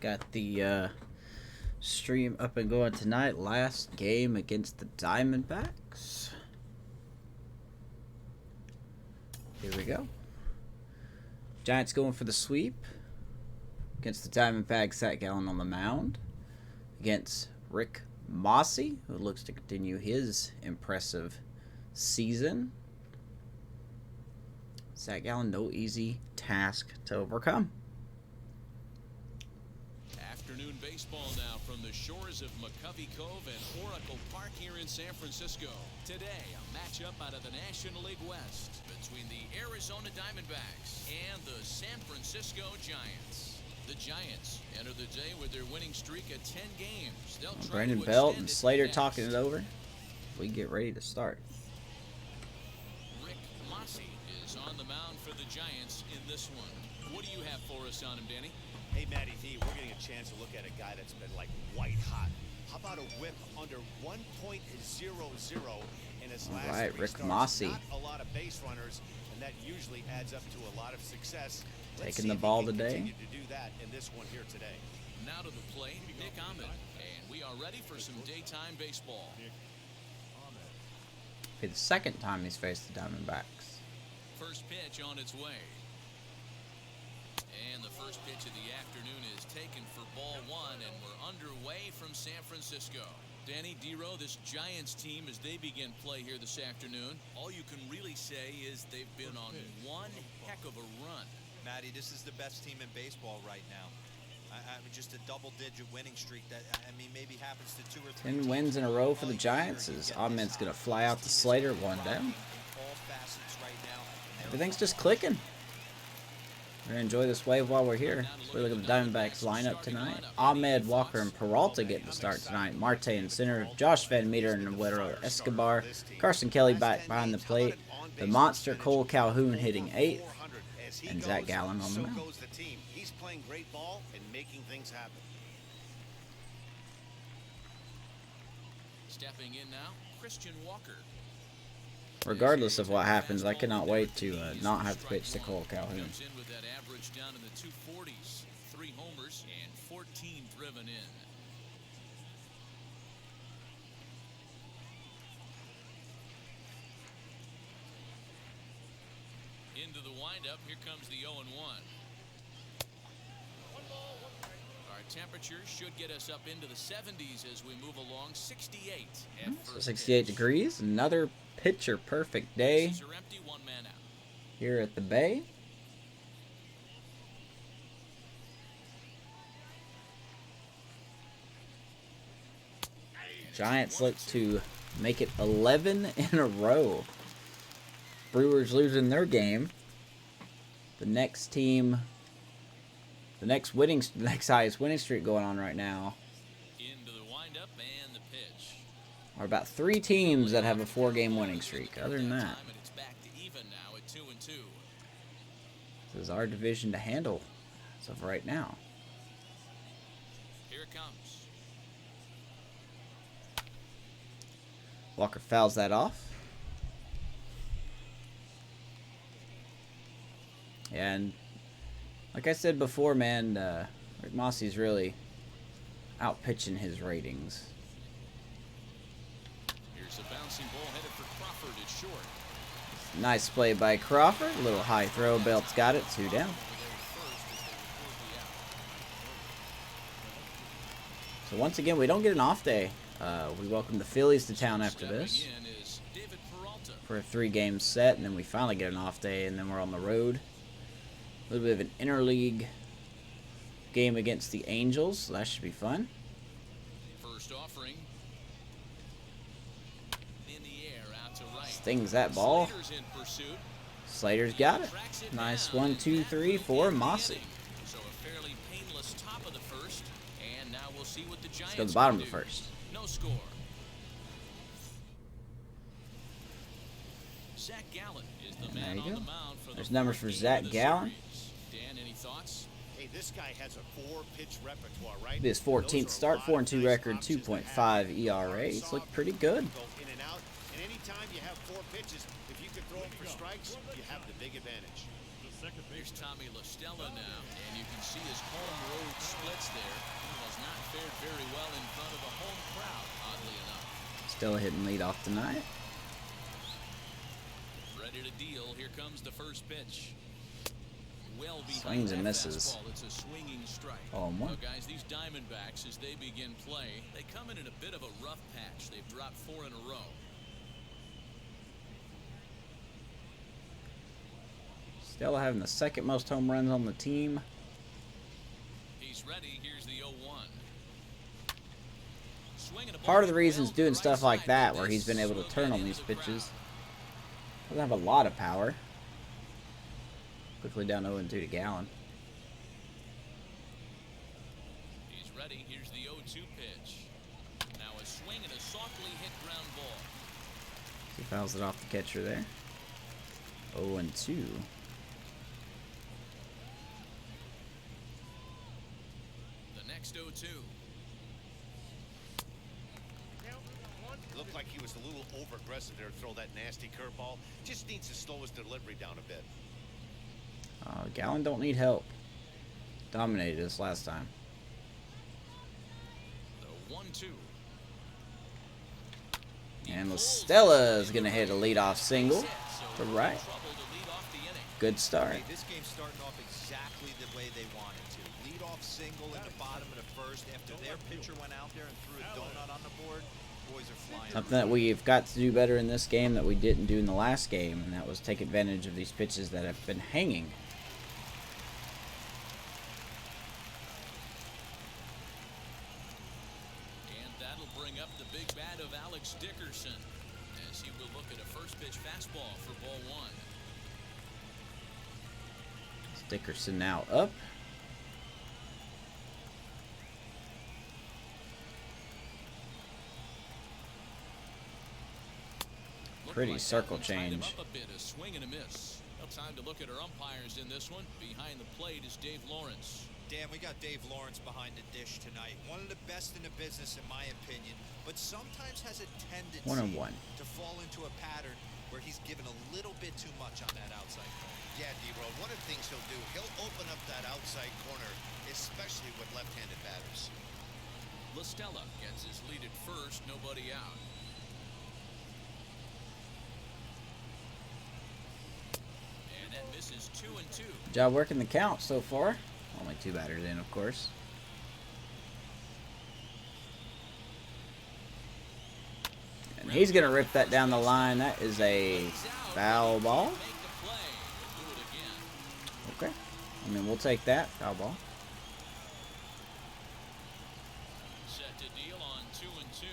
Got the stream up and going tonight. Last game against the Diamondbacks. Here we go. Giants going for the sweep against the Diamondbacks. Zac Gallen on the mound against Rick Mossi, who looks to continue his impressive season. Zac Gallen, no easy task to overcome. Afternoon baseball now from the shores of McCovey Cove and Oracle Park here in San Francisco. Today, a matchup out of the National League West between the Arizona Diamondbacks and the San Francisco Giants. The Giants enter the day with their winning streak at 10 games. Brandon Belt and Slater talking it over. We get ready to start. Rick Mossi is on the mound for the Giants in this one. What do you have for us on him, Danny? Hey, Matty D, we're getting a chance to look at a guy that's been like white hot. How about a whip under 1.00 in his last right, three Rick starts? Mossi. Not a lot of base runners, and that usually adds up to a lot of success. Let's Taking see the if ball he can today. continue to do that in this one here today. Now to the plate, Nick Ahmed. And we are ready for some daytime baseball. Be the second time he's faced the Diamondbacks. First pitch on its way. And the first pitch of the afternoon is taken for ball one, and we're underway from San Francisco. Danny Dero, this Giants team, as they begin play here this afternoon, all you can really say is they've been on one heck of a run. Matty, this is the best team in baseball right now. I mean, just a double-digit winning streak that, I mean, maybe happens to 2 or 3 10 wins in a row for the Giants as Ahmed's going to fly out to Slater, one down. Everything's just clicking. We're going to enjoy this wave while we're here. So we look at the Diamondbacks lineup tonight. Ahmed, Walker, and Peralta getting the start tonight. Marte in center. Josh Van Meter and Nuero Escobar. Carson Kelly back behind the plate. The monster Cole Calhoun hitting 8th. And Zac Gallen on the mound. He's playing great ball and making things happen. Stepping in now, Christian Walker. Regardless of what happens, I cannot wait to not have to pitch to Cole Calhoun. Comes in with that average down in the 240s, 3 homers and 14 driven in. Into the windup, here comes the 0-1. Our temperatures should get us up into the 70s as we move along. 68 at So 68 degrees. Another pitcher perfect day Bases are empty, 1 man out. here at the Bay. Giants look to make it 11 in a row. Brewers losing their game. The next team, the next highest winning streak going on right now Into the windup and the pitch. are about 3 teams that have a 4-game winning streak. Other than that, And it's back to even now at 2-2. this is our division to handle as of right now. Here it comes. Walker fouls that off. And like I said before, man, Rick Mossi's really out-pitching his ratings. Here's a bouncing ball headed for Crawford. It's short. Nice play by Crawford. A little high throw. Belt's got it. 2 down. So once again, we don't get an off day. We welcome the Phillies to town after this Stepping in is David Peralta. for a 3-game set, and then we finally get an off day, and then we're on the road. A little bit of an interleague game against the Angels, so that should be fun. First offering. In the air, out to right. Stings that ball. Slater's in pursuit. Slater's got it. Nice 1, 2, 3 for Mossi. So a fairly painless top of the first, and now we'll see what the Giants Let's go to the bottom can of the do. first. No score. Zac Gallen is the man There you on go. the mound for There's the numbers fourth for game of Zac the Gallen. series. Dan, any thoughts? Hey, this guy has a 4-pitch repertoire, right? His 14th start, 4-2 record, 2.5 ERA. He's looked pretty good. Go in and out, and anytime you have 4 pitches, if you can throw them for strikes, you have the big advantage. Here's Tommy LaStella now, and you can see his home road splits there. He has not fared very well in front of the home crowd, oddly enough. Still hitting lead off tonight. Ready to deal. Here comes the first pitch. Well behind Swings and that misses. fastball. It's a swinging strike. Oh, one. Now, guys, these Diamondbacks, as they begin play, they come in a bit of a rough patch. They've dropped 4 in a row. Still having the second most home runs on the team. He's ready. Here's the 0-1. Swinging a ball Part of the hit reason well he's to doing the stuff right like side that, with where this. he's been able to Swung turn that on into these the ground. pitches. Doesn't have a lot of power. Quickly down 0-2 to Gallen. He's ready. Here's the 0-2 pitch. Now a swing and a softly hit ground ball. He fouls it off the catcher there. 0-2. The next 0-2. Looked like he was a little over-aggressive there to throw that nasty curveball. Just needs to slow his delivery down a bit. Gallen don't need help. Dominated us last time. The 1-2. And LaStella is going to hit a leadoff single to right. Good start. Hey, this game's starting off exactly the way they wanted to. Lead off single in the bottom of the first. After their pitcher went out there and threw a donut on the board, boys are flying. Something that we've got to do better in this game that we didn't do in the last game, and that was take advantage of these pitches that have been hanging. And that'll bring up the big bat of Alex Dickerson as he will look at a first pitch fastball for ball 1. Dickerson now up. Pretty circle change. Up a bit, a swing and a miss. No time to look at our umpires in this one. Behind the plate is Dave Lawrence. Dan, we got Dave Lawrence behind the dish tonight. One of the best in the business, in my opinion, but sometimes has a tendency 1-1. to fall into a pattern where he's given a little bit too much on that outside corner. Yeah, D-Row, one of the things he'll do, he'll open up that outside corner, especially with left-handed batters. LaStella gets his lead at first, nobody out. And that misses 2-2. Good job working the count so far. Only 2 batters in, of course. And he's going to rip that down the line. That is a foul ball. Make the play. Do it again. Okay. I mean, we'll take that. Foul ball. Set to deal on 2-2.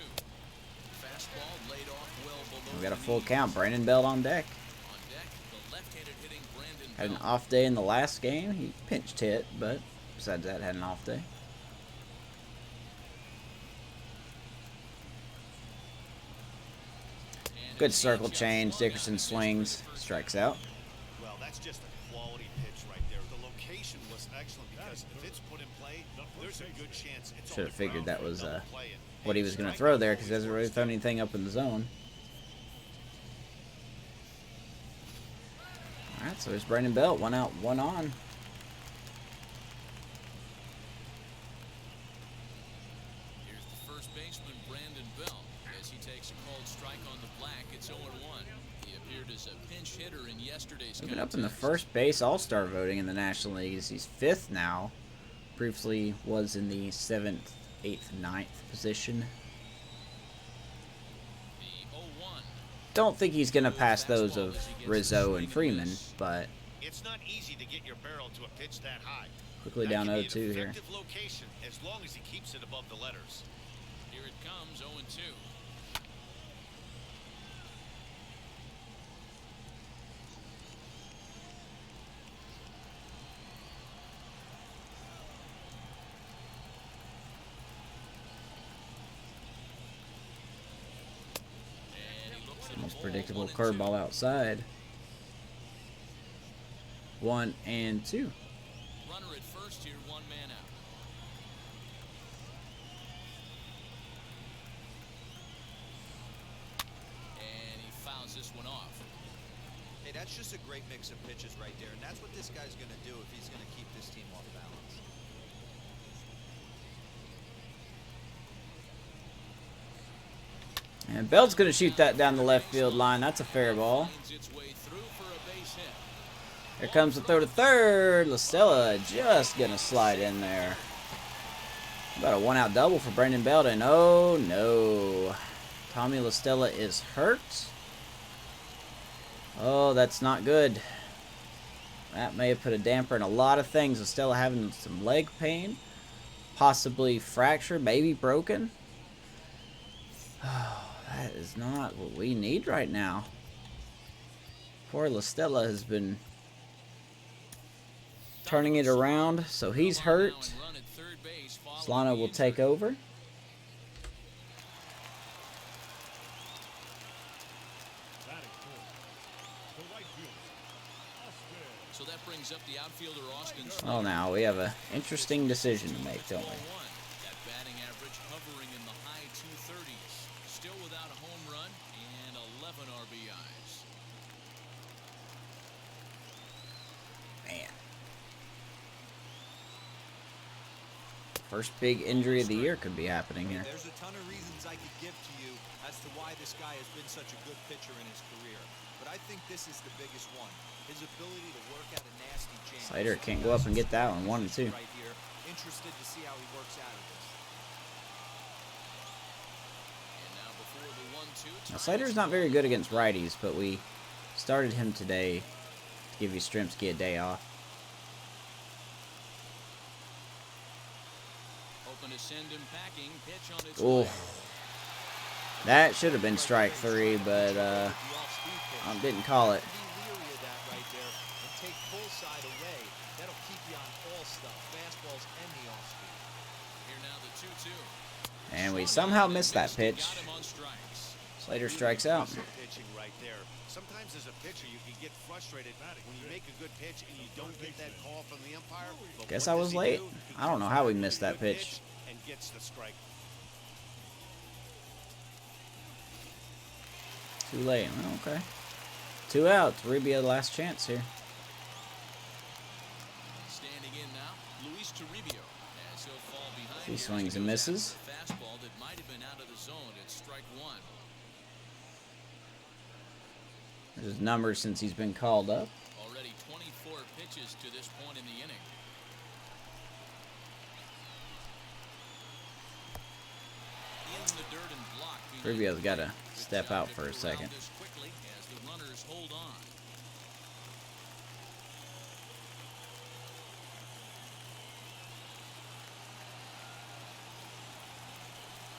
Fastball laid off well below. We got a the full knee. count. Brandon Belt on deck. On deck, the left-handed hitting Brandon Had an Belt. off day in the last game. He pinched hit, but besides that, had an off day. And Good a circle changeup change. swung Dickerson on. swings, strikes out. Well, that's just a quality pitch right there. The location was excellent because if it's put in play, there's a good chance it's Should have figured that was play. what he was going to throw there because he hasn't really thrown anything up in the zone. All right, so there's Brandon Belt. 1 out, 1 on. Here's the first baseman, Brandon Belt, as he takes a called strike on the black. It's 0-1. He appeared as a pinch hitter in yesterday's Moving up in the contest. first base All-Star voting in the National League. He's 5th now. Briefly was in the 7th, 8th, 9th position. The 0-1. Don't think he's going to pass those of Rizzo and Freeman, but It's not easy to get your barrel to a pitch that high. quickly That down can be an 0-2 here. effective location as long as he keeps it above the letters. Here it comes, 0-2. And he looks at a Most ball, predictable 1-2. curveball outside. 1 and 2. Runner at first here, 1 man out. And he fouls this one off. Hey, that's just a great mix of pitches right there, and that's what this guy's going to do if he's going to keep this team off balance. And Belt's going to shoot that down the left field line. That's a fair ball. Here comes the throw to third. LaStella just going to slide in there. About a one-out double for Brandon Belt, and oh no. Tommy LaStella is hurt. Oh, that's not good. That may have put a damper in a lot of things. LaStella having some leg pain. Possibly fractured, maybe broken. Oh, that is not what we need right now. Poor LaStella has been turning it around, so he's hurt. Solano will take over. So that brings up the outfielder Austin. Oh, now we have an interesting decision to make, don't we? That batting average hovering in the high 230s. Still without a home run and 11 RBIs. Man. First big injury of the year could be happening here. There's a ton of reasons I could give to you as to why this guy has been such a good pitcher in his career. But I think this is the biggest one. His ability to work out a nasty jam. Slater can't go up and get that one. 1-2. Right here. Interested to see how he works out of this. And now before the 1-2. Now, Slater's not very good against righties, but we started him today to give Yastrzemski a day off. Hoping to send him packing. Pitch on its Oh, way. that should have been strike 3, but I didn't call it. Be leery of that right there and take full side away. That'll keep you on all stuff, fastballs and the off speed. Here now the 2-2. And we somehow missed that pitch. Got him on strikes. Slater strikes out. Pitching right there. Sometimes as a pitcher you can get frustrated when you make a good pitch and you don't get that call from the umpire. But Guess what I does was he late. do? He I don't know comes how out we with a missed that good pitch. and gets the strike. Too late. Well, okay. 2 outs. Rubio last chance here. Standing in now, Luis Toribio. As he'll fall behind. He here swings as and goes misses. after the fastball that might have been out of the zone. It's strike 1. There's his numbers since he's been called up. Already 24 pitches to this point in the inning. In the dirt and blocked. Rubio's got to step out for a second. This quickly as the runners hold on.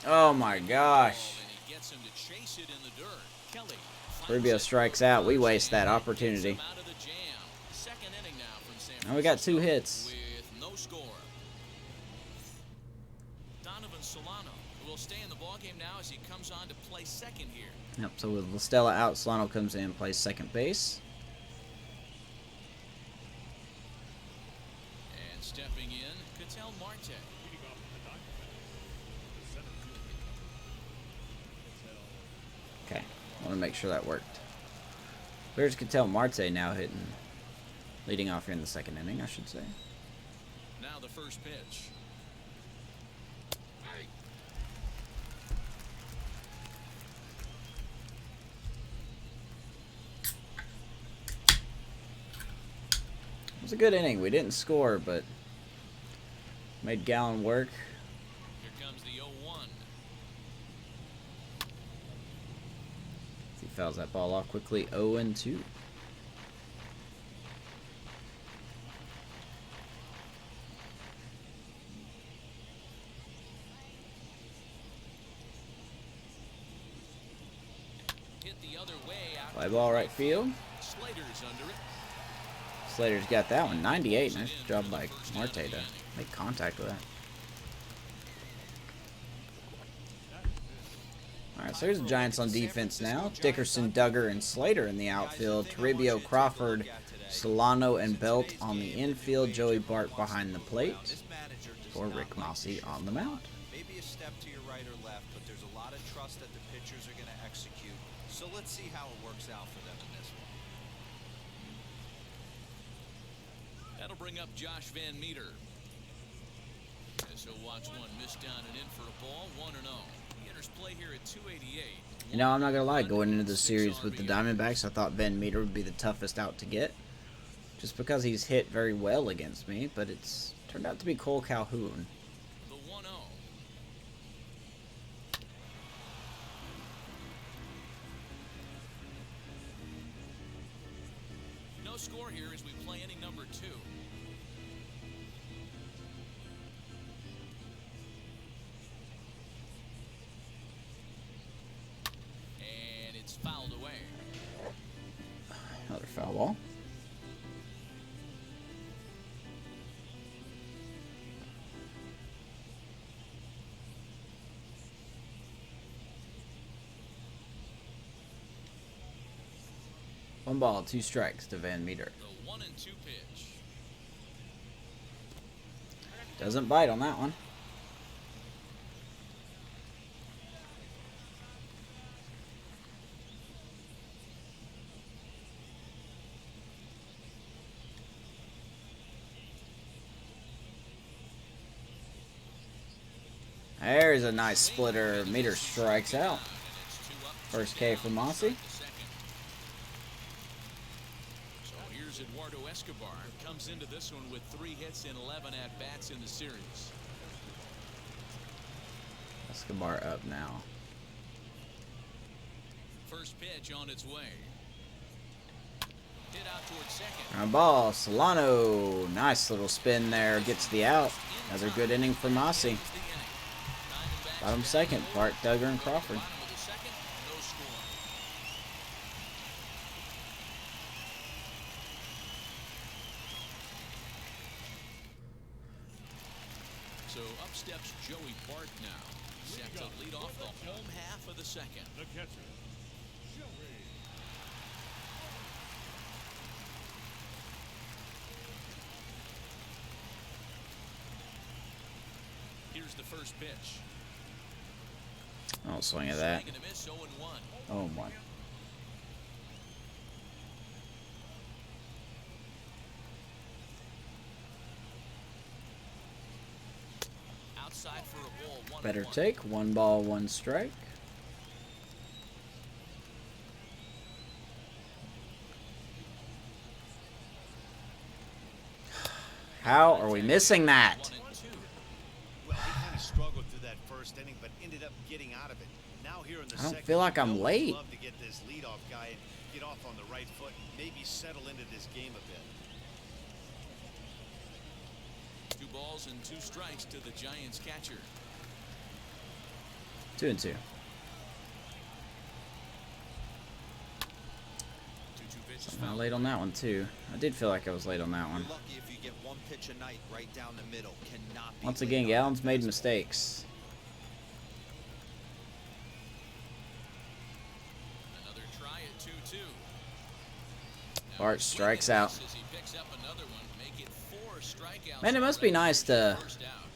Oh my gosh. And he gets him to chase it in the dirt. Kelly. Rubio strikes out. We waste that opportunity. Out of the jam. Second inning now from San Now we got 2 Francisco hits. with no score. Donovan Solano will stay in the ballgame now as he comes on to play second here. Yep, so with LaStella out, Solano comes in and plays second base. And stepping in, Ketel Marte. Okay, I want to make sure that worked. There's Ketel Marte now hitting, leading off here in the second inning, I should say. Now the first pitch. It was a good inning. We didn't score, but made Gallen work. Here comes the 0-1. He fouls that ball off quickly. 0-2. Hit the other way out. Fly ball right field. Slater's under it. Slater's got that one. 98. Nice job by Marte to make contact with that. Alright, so here's the Giants on defense now. Dickerson, Duggar, and Slater in the outfield. Toribio, Crawford, Solano, and Belt on the infield. Joey Bart behind the plate. For Rick Mossi on the mound. Maybe a step to your right or left, but there's a lot of trust that the pitchers are going to execute. So let's see how it works out for them in this one. bring up Josh Van Meter. As he'll watch one miss down and in for a ball, 1-0. He enters play here at 288. You know, I'm not gonna lie. Going into the series with the Diamondbacks, I thought Van Meter would be the toughest out to get, just because he's hit very well against me. But it's turned out to be Cole Calhoun. The 1-0. No score here as we play inning number 2. And it's fouled away. Another foul ball. One ball, 2 strikes to Van Meter. The 1-2 pitch. Doesn't bite on that one. There's a nice splitter. Meter strikes out. First K for Mossi. So here's Eduardo Escobar. Comes into this one with 3 hits and 11 at-bats in the series. Escobar up now. First pitch on its way. Hit out towards second. Ground ball. Solano. Nice little spin there. Gets the out. Another good inning for Mossi. Bottom second. Bart, Duggar, and Crawford. So up steps Joey Bart now. Set to lead off the home half of the second. The catcher, Joey. Here's the first pitch. Don't swing at that. Swing and a miss, 0-1. Oh my. Outside for a ball, 1-1. Better take. 1 ball, 1 strike. How are we missing that? 1-2. Well, he kind of struggled through that first inning, but ended up getting out of it. Now here in the I don't second, feel like I'm I would late. love to get this leadoff guy and get off on the right foot and maybe settle into this game a bit. 2 balls and 2 strikes to the Giants catcher. 2-2. 2-2 pitches. Somehow late on that one too. I did feel like I was late on that one. You're lucky if you get 1 pitch a night right down the middle. Cannot be Once late again, on Gallen's that made fastball. mistakes. Another try at 2-2. Now Bart he's strikes swinging out. as he picks up another one, make it 4 strikeouts. Man, it must be nice to First out.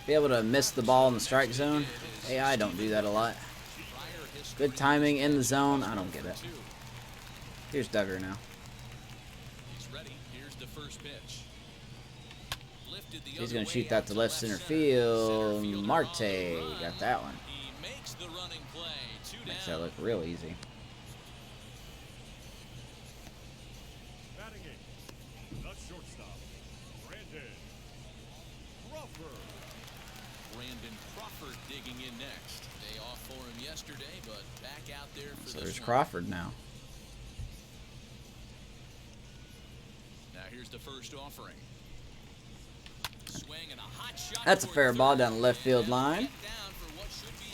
be able to miss the ball in the strike zone. AI don't do that a lot. Prior history Good timing in the zone. I don't get it. 2. Here's Duggar now. He's ready. Here's the first pitch. Lifted the He's other going to way shoot that out to left center field. Marte got that one. He makes the running play. 2 Makes down. that look real easy. Batting eighth, the shortstop, Brandon Crawford. Brandon Crawford digging in next. Day off for him yesterday, but back out there for So this there's one. Crawford now. Now here's the first offering. Swing and a hot shot. That's a toward fair third. ball down the left field And line. get down for what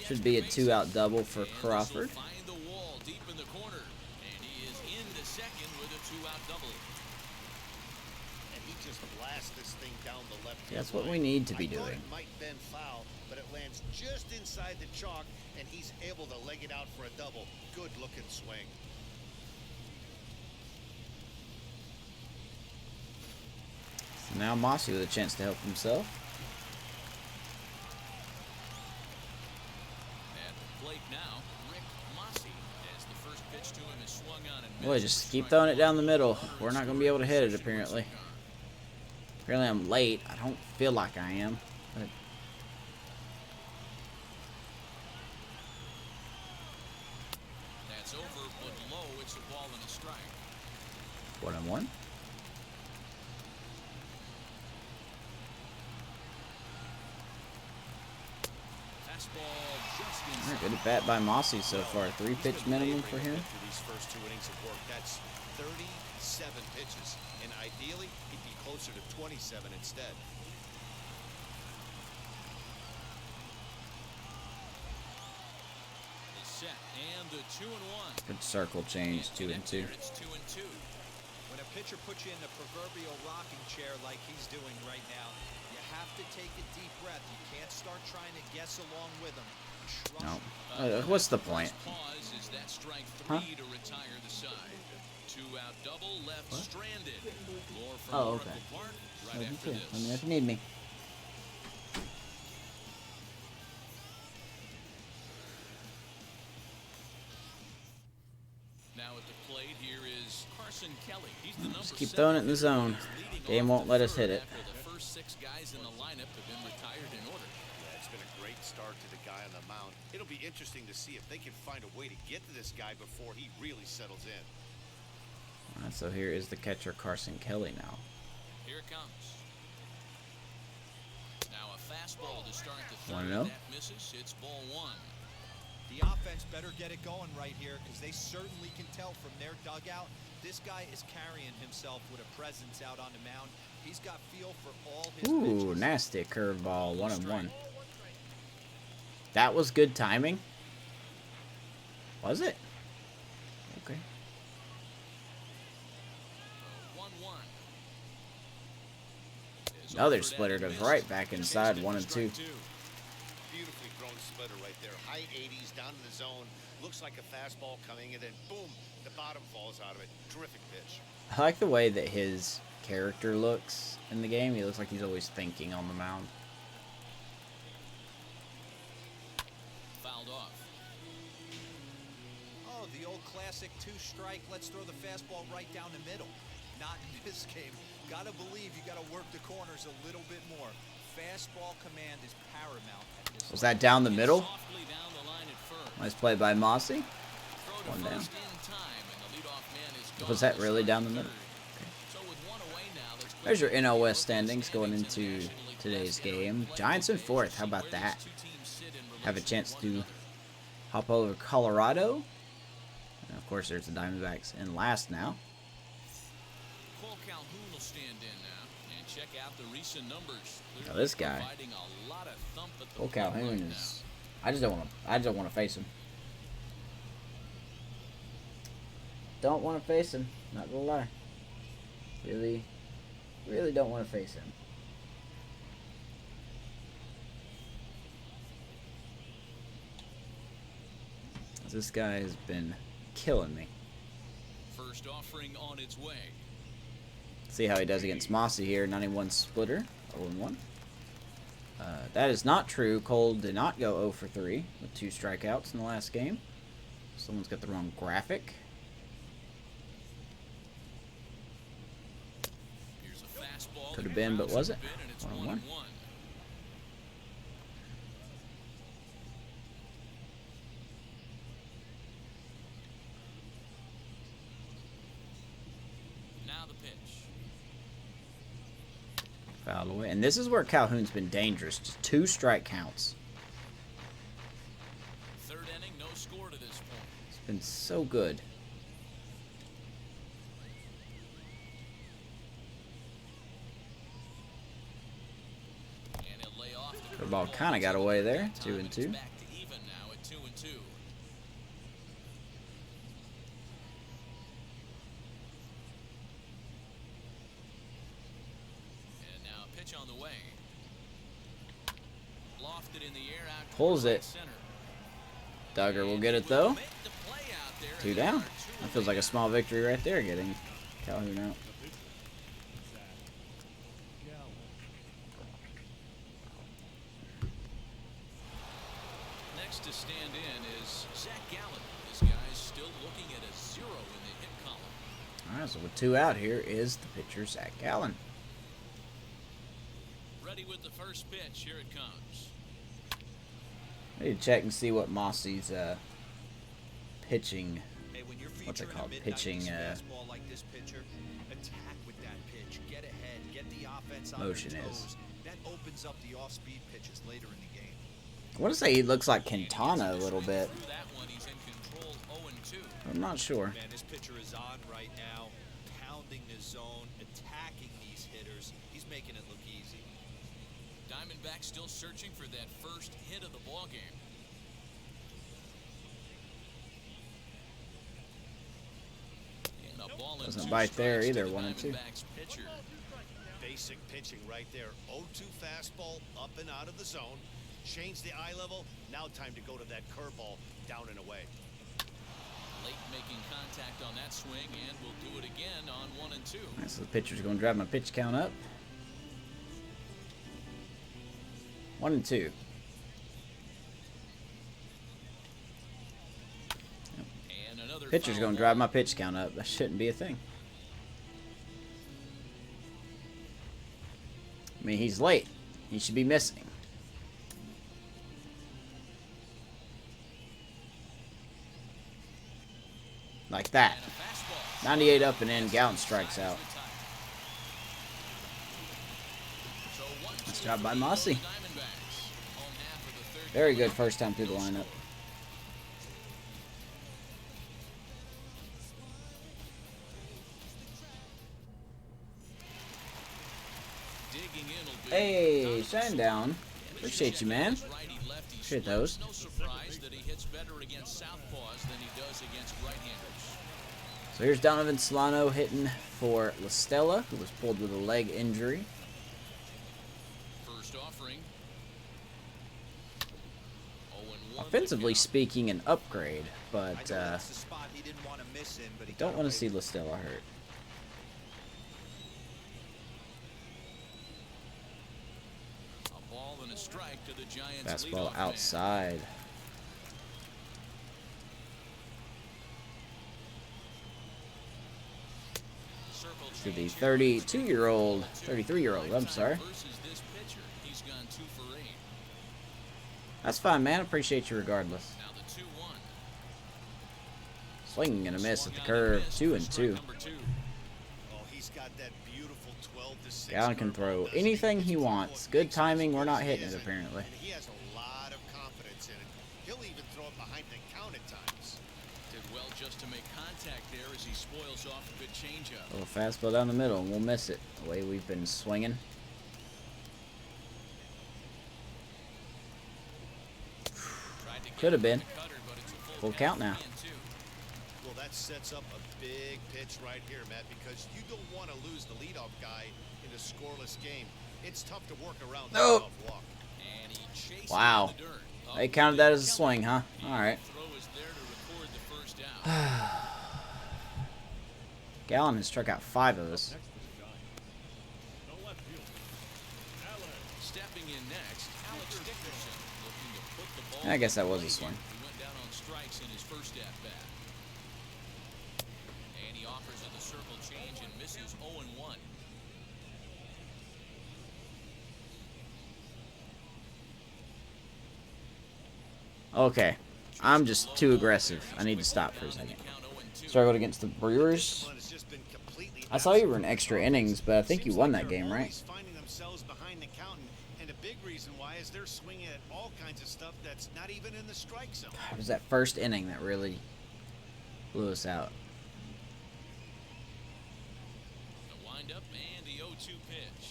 Should be a extra 2-out bases. double for And this'll Crawford. find the wall deep in the corner, and he is into second with a 2-out double. And he just blasts this thing down the left. Yeah, that's field what we line. need to be I thought doing. It might bend foul, but it lands just inside the chalk, and he's able to leg it out for a double. Good looking swing. So now Mossi with a chance to help himself. At the plate now, Rick Mossi, as the first pitch to him is swung on and Boy, missed just for keep strike throwing it one. down the middle. We're not going to be able to hit it, apparently. Apparently I'm late. I don't feel like I am. But That's over, but low. It's a ball and a strike. 1-1. Fastball just Alright, inside. good at bat by Mossi so far. 3-pitch minimum for him. After these first 2 innings of work, that's 37 pitches, and ideally he'd be closer to 27 instead. Is set and a 2-1. Good circle change, 2-2. It's 2-2. When a pitcher puts you in the proverbial rocking chair like he's doing right now, you have to take a deep breath. You can't start trying to guess along with him. No. What's the point? Pause is that strike 3 Huh? to retire the side. 2-out double left stranded. More from Oh, Oracle okay. Park Oh, right you after too. this. Let me know if you need me. Now at the plate here is Carson Kelly. He's the number Just keep 7 throwing it in the zone. leading Game off won't the let us third hit it. after the first 6 guys in the lineup have been retired in order. Yeah, it's been a great start to the guy on the mound. It'll be interesting to see if they can find a way to get to this guy before he really settles in. Alright, so here is the catcher Carson Kelly now. Here it comes. Now a fastball to start the Wanna third. know? That misses. It's ball 1. The offense better get it going right here because they certainly can tell from their dugout. This guy is carrying himself with a presence out on the mound. He's got feel for all his Ooh, pitches. nasty curveball, 1-1. That was good timing. Was it? Okay. 1-1. Another splitter goes right back inside, 1-2. Beautifully thrown splitter right there. High 80s, down in the zone. Looks like a fastball coming, and then boom, the bottom falls out of it. Terrific pitch. I like the way that his character looks in the game. He looks like he's always thinking on the mound. Fouled off. Oh, the old classic 2-strike. Let's throw the fastball right down the middle. Not in this game. Gotta believe you gotta work the corners a little bit more. Fastball command is paramount at this Was that down the middle? Softly down the line at first. Nice play by Mossi. Throw to One down. first in time, and the leadoff man is gone. Was that really down the middle? So with 1 away now, let's There's your quickly NL look West at the standings going in the into National League today's West. game. Play Giants in division, 4th. How see about where that? these 2 teams sit in Have a relation chance one to another. hop over Colorado. And of course, there's the Diamondbacks in last now. Cole Calhoun will stand in now and check out the recent numbers. Now this guy, Providing a lot of thump at the Cole plate Calhoun right is. I just don't want to face him. Don't want to face him. Not gonna lie. Really don't want to face him. This guy has been killing me. now. First offering on its way. See how he does against Mossi here. 91 splitter, 0-1. That is not true. Cole did not go 0 for 3 with 2 strikeouts in the last game. Someone's got the wrong graphic. Here's a fastball. Could have that been, but grounds was a it? bit, and it's 1-1. 1-1. Now the pitch. Fouled away. And this is where Calhoun's been dangerous. Just 2 strike counts. Third inning, no score to this point. It's been so good. And he'll lay off the The ball curveball. kind of got away there. Time, 2 and it's 2. back to even now at 2 and 2. And now a pitch on the way. Lofted in the air out Pulls toward it. right center. Duggar will get it though. Make the play out there, 2 and they down. are 2 That feels like a small victory right there, getting Calhoun out. Zac Gallen. Next to stand in is Zac Gallen. This guy's still looking at a 0 in the hit column. Alright, so with 2 out, here is the pitcher, Zac Gallen. Ready with the first pitch. Here it comes. I need to check and see what Mossi's pitching. Hey, when you're What's it featuring a called? mid-90s Pitching fastball like this pitcher, attack with that pitch. Get ahead. Get the offense on Motion their is. toes. That opens up the off-speed pitches later in the game. I want to say he looks like Quintana a little bit. Through that one, he's in control 0-2. I'm not sure. Man, this pitcher is on right now, pounding the zone, attacking these hitters. He's making it look easy. Diamondbacks still searching for that first hit of the ball game. And a ball and Doesn't two bite there strikes to either, the 1-2. Diamondbacks pitcher. Basic pitching right there. 0-2 fastball up and out of the zone. Change the eye level. Now time to go to that curveball down and away. Late making contact on that swing, and we'll do it again on 1-2. Right, so the pitcher's going to drive my pitch count up. 1-2. And another Pitcher's foul going to ball. drive my pitch count up. That shouldn't be a thing. I mean, he's late. He should be missing. Like that. And a fastball. 98 up and in. Gallen strikes out. So 1-2 Nice job by for the Mossi. Diamondbacks. Home half of the third Very quarter. good first time through the lineup. Digging in will be Hey, Shinedown. Appreciate you, man. righty-lefty Appreciate splits. those. No surprise that he hits better against southpaws than he does against right-handers. So here's Donovan Solano hitting for La Stella, who was pulled with a leg injury. First offering. 0-1 Offensively to count. speaking, an upgrade, I but know that's the spot he didn't want to miss in, but he don't got want away to see with La it. Stella hurt. A ball and a strike to the Giants' Fastball leadoff man. outside. Circle To the change. 32-year-old, 33-year-old, I'm sorry. Versus this pitcher. He's gone 2 for 8. That's fine, man. Appreciate you regardless. Now the 2-1. Swinging and a miss at the Swung on curve. miss 2 for and strike 2. number 2. Oh, he's got that beautiful 12-6. Gallen can curveball, throw doesn't he? anything he It's wants. what Good makes him timing. as We're good not as he hitting is, it, and- apparently. and he has a lot of confidence in it. He'll even throw it behind the count at times. Did well just to make contact there as he spoils off a good changeup. A little fastball down the middle, and we'll miss it. The way we've been swinging. Tried to get Could have it been. with the cutter, but it's a Full count now. 3-2. Well, that sets up a big pitch right here, Matt, because you don't want to lose the leadoff guy in a scoreless game. It's tough to work around that Nope. tough walk. And he chases Wow. in the dirt. They counted that as a swing, huh? All right. Throw is there to record the first out. Gallen has struck out 5 of us. Next to the Giants. No left field. Allen. Stepping in next, Alex Dickerson looking to put the ball. I guess that was a away swing. here. He went down on strikes in his first at bat. And he offers it the circle change and misses 0-1. Okay. I'm just too aggressive. I need to stop for a second. Struggled against the Brewers. Discipline has just been completely I saw you absent were in from extra the innings, but I think you Seems won like that they're game, right? always finding themselves behind the count, and a big reason why is they're swinging at all kinds of stuff that's not even in the strike zone. It was that first inning that really blew us out. The windup and the 0-2 pitch.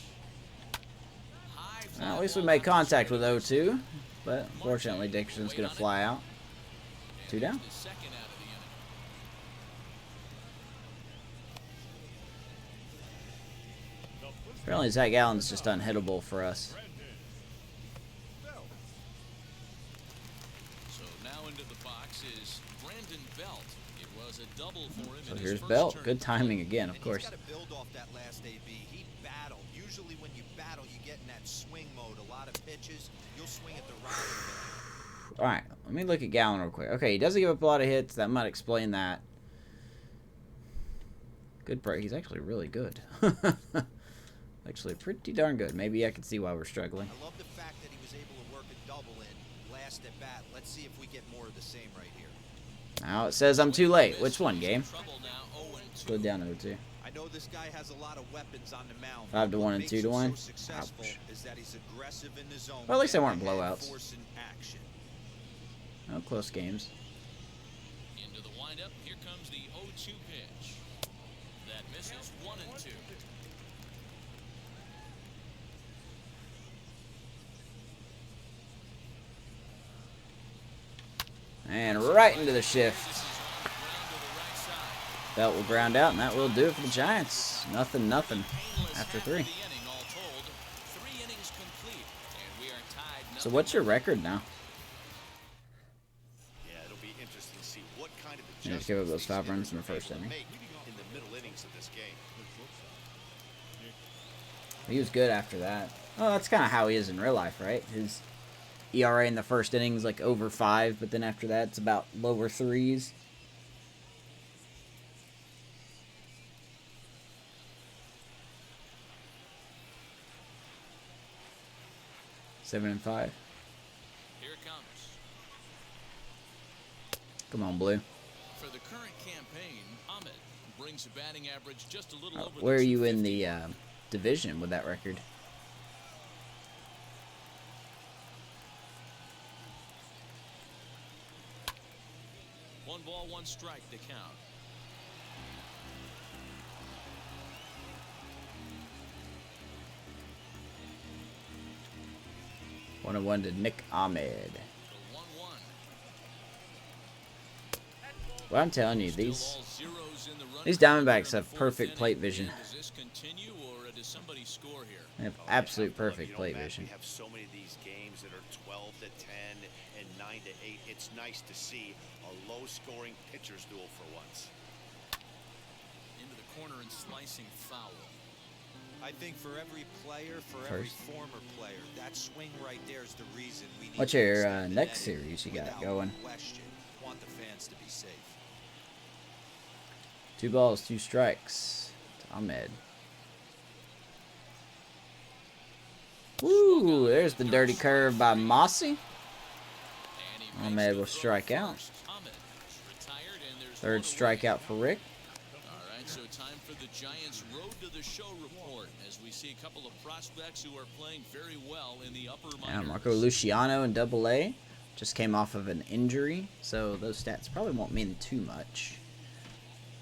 High Well, fly at least we ball made out to contact with center. 0-2, but fortunately Dickerson's going to fly out. And 2 down. here's the second out of the inning. The first Apparently Zac Gallen's just unhittable for us. Brandon. Belt. So now into the box is Brandon Belt. It was a double for him. So in his here's first Belt. turn. Good timing again, of And course. he's got to build off that last AB. He battled. Usually when you battle, you get in that swing mode. A lot of pitches, you'll swing at the right. Alright, let me look at Gallen real quick. Okay, he doesn't give up a lot of hits. That might explain that. Good break. He's actually really good. Actually, pretty darn good. Maybe I can see why we're struggling. I love the fact that he was able to work a double in last at bat. Let's see if we get more of the same right here. Now it says I'm too late. Which one, game? Trouble now, 0-2. Go down 0-2. I know this guy has a lot of weapons on the mound. 5 to 1 and What 2 to makes 1. him so successful Ouch. is that he's aggressive in the zone. Well, at least they weren't and blowouts. forcing action. No close games. Into the windup. Here comes the 0-2 pitch. That misses 1-2. And right into the shift. That will ground out, and that will do it for the Giants. Nothing after 3. So what's your record now? Yeah, it'll be interesting to see what kind of You just give up those 5 runs in the first inning. in the middle innings of this game. He was good after that. Oh, that's kind of how he is in real life, right? His ERA in the first inning is like over 5, but then after that it's about lower 3s. Seven and 5. Here it comes. Come on, Blue. For the current campaign, Ahmed brings a batting average just a little over. Where are you in the division with that record? One ball, one strike to count. One and 1 to Nick Ahmed. The 1-1. Well, I'm telling you, Still these all zeros in the running these Diamondbacks in the have fourth perfect inning. plate vision. Does this continue, or does somebody score here? They have Oh, absolute yeah. perfect You know, plate Matt, vision. We have so many of these games that are 12 to 10 and 9 to 8. It's nice to see a low-scoring pitcher's duel for once. Into the corner and slicing foul. I think for every player, for every former player, that swing right there is the reason we need What's to your extend the next netting series you got without going? question. Want the fans to be safe. 2 balls, 2 strikes to Ahmed. Woo! There's the dirty curve by Mossi. Ahmed will strike out. Third strikeout for Rick. All right, so time for the Giants' Road to the Show report as we see a couple of prospects who are playing very well in the upper Yeah, minors. Marco Luciano in Double-A just came off of an injury, so those stats probably won't mean too much.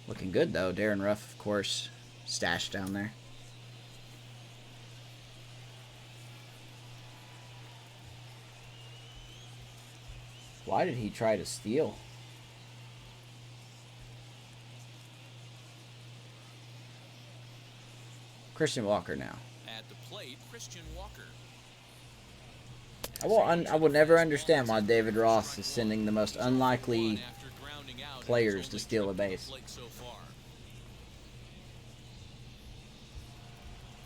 Looking good though. Darren Ruff, of course, stashed down there. Why did he try to steal? Christian Walker now. At the plate, Christian Walker. I will never understand why David Ross is sending the most unlikely After grounding out, players he's to only steal a tripped the base. plate so far.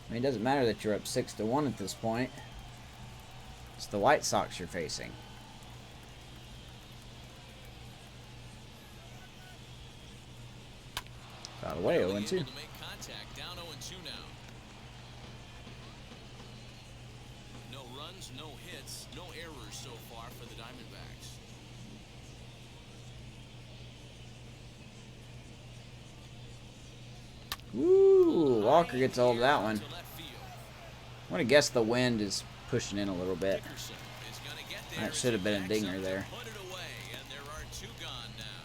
I mean, it doesn't matter that you're up 6 to 1 at this point. It's the White Sox you're facing. Got away 0-2. Able to make contact, down 0-2 now. No runs, no hits, no errors so far for the Diamondbacks. Woo! Walker gets hold of that one. To left field. I'm gonna guess the wind is pushing in a little bit. Dickerson is gonna get there That as should have he been a backs dinger up to there. Put it away, and there are 2 gone now.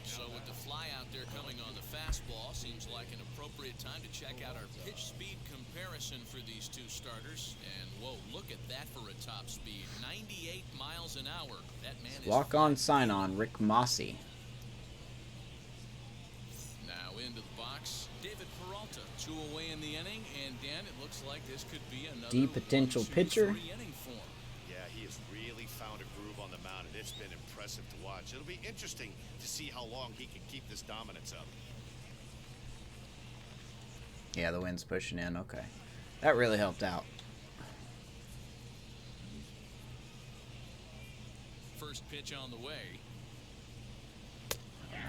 So with the fly out there coming on the fastball, seems like an appropriate time to check out our pitch speed comparison for these 2 starters. And whoa, look at that for a top speed, 98 miles an hour. That man is Walk on, sign on, Rick Mossi. now into the box. David Peralta, 2 away in the inning, and Dan, it looks like this could be another D potential 1, 2, pitcher. 3 inning form. Yeah, he has really found a groove on the mound, and it's been impressive to watch. It'll be interesting to see how long he can keep this dominance up. Yeah, the wind's pushing in. Okay. That really helped out. First pitch on the way.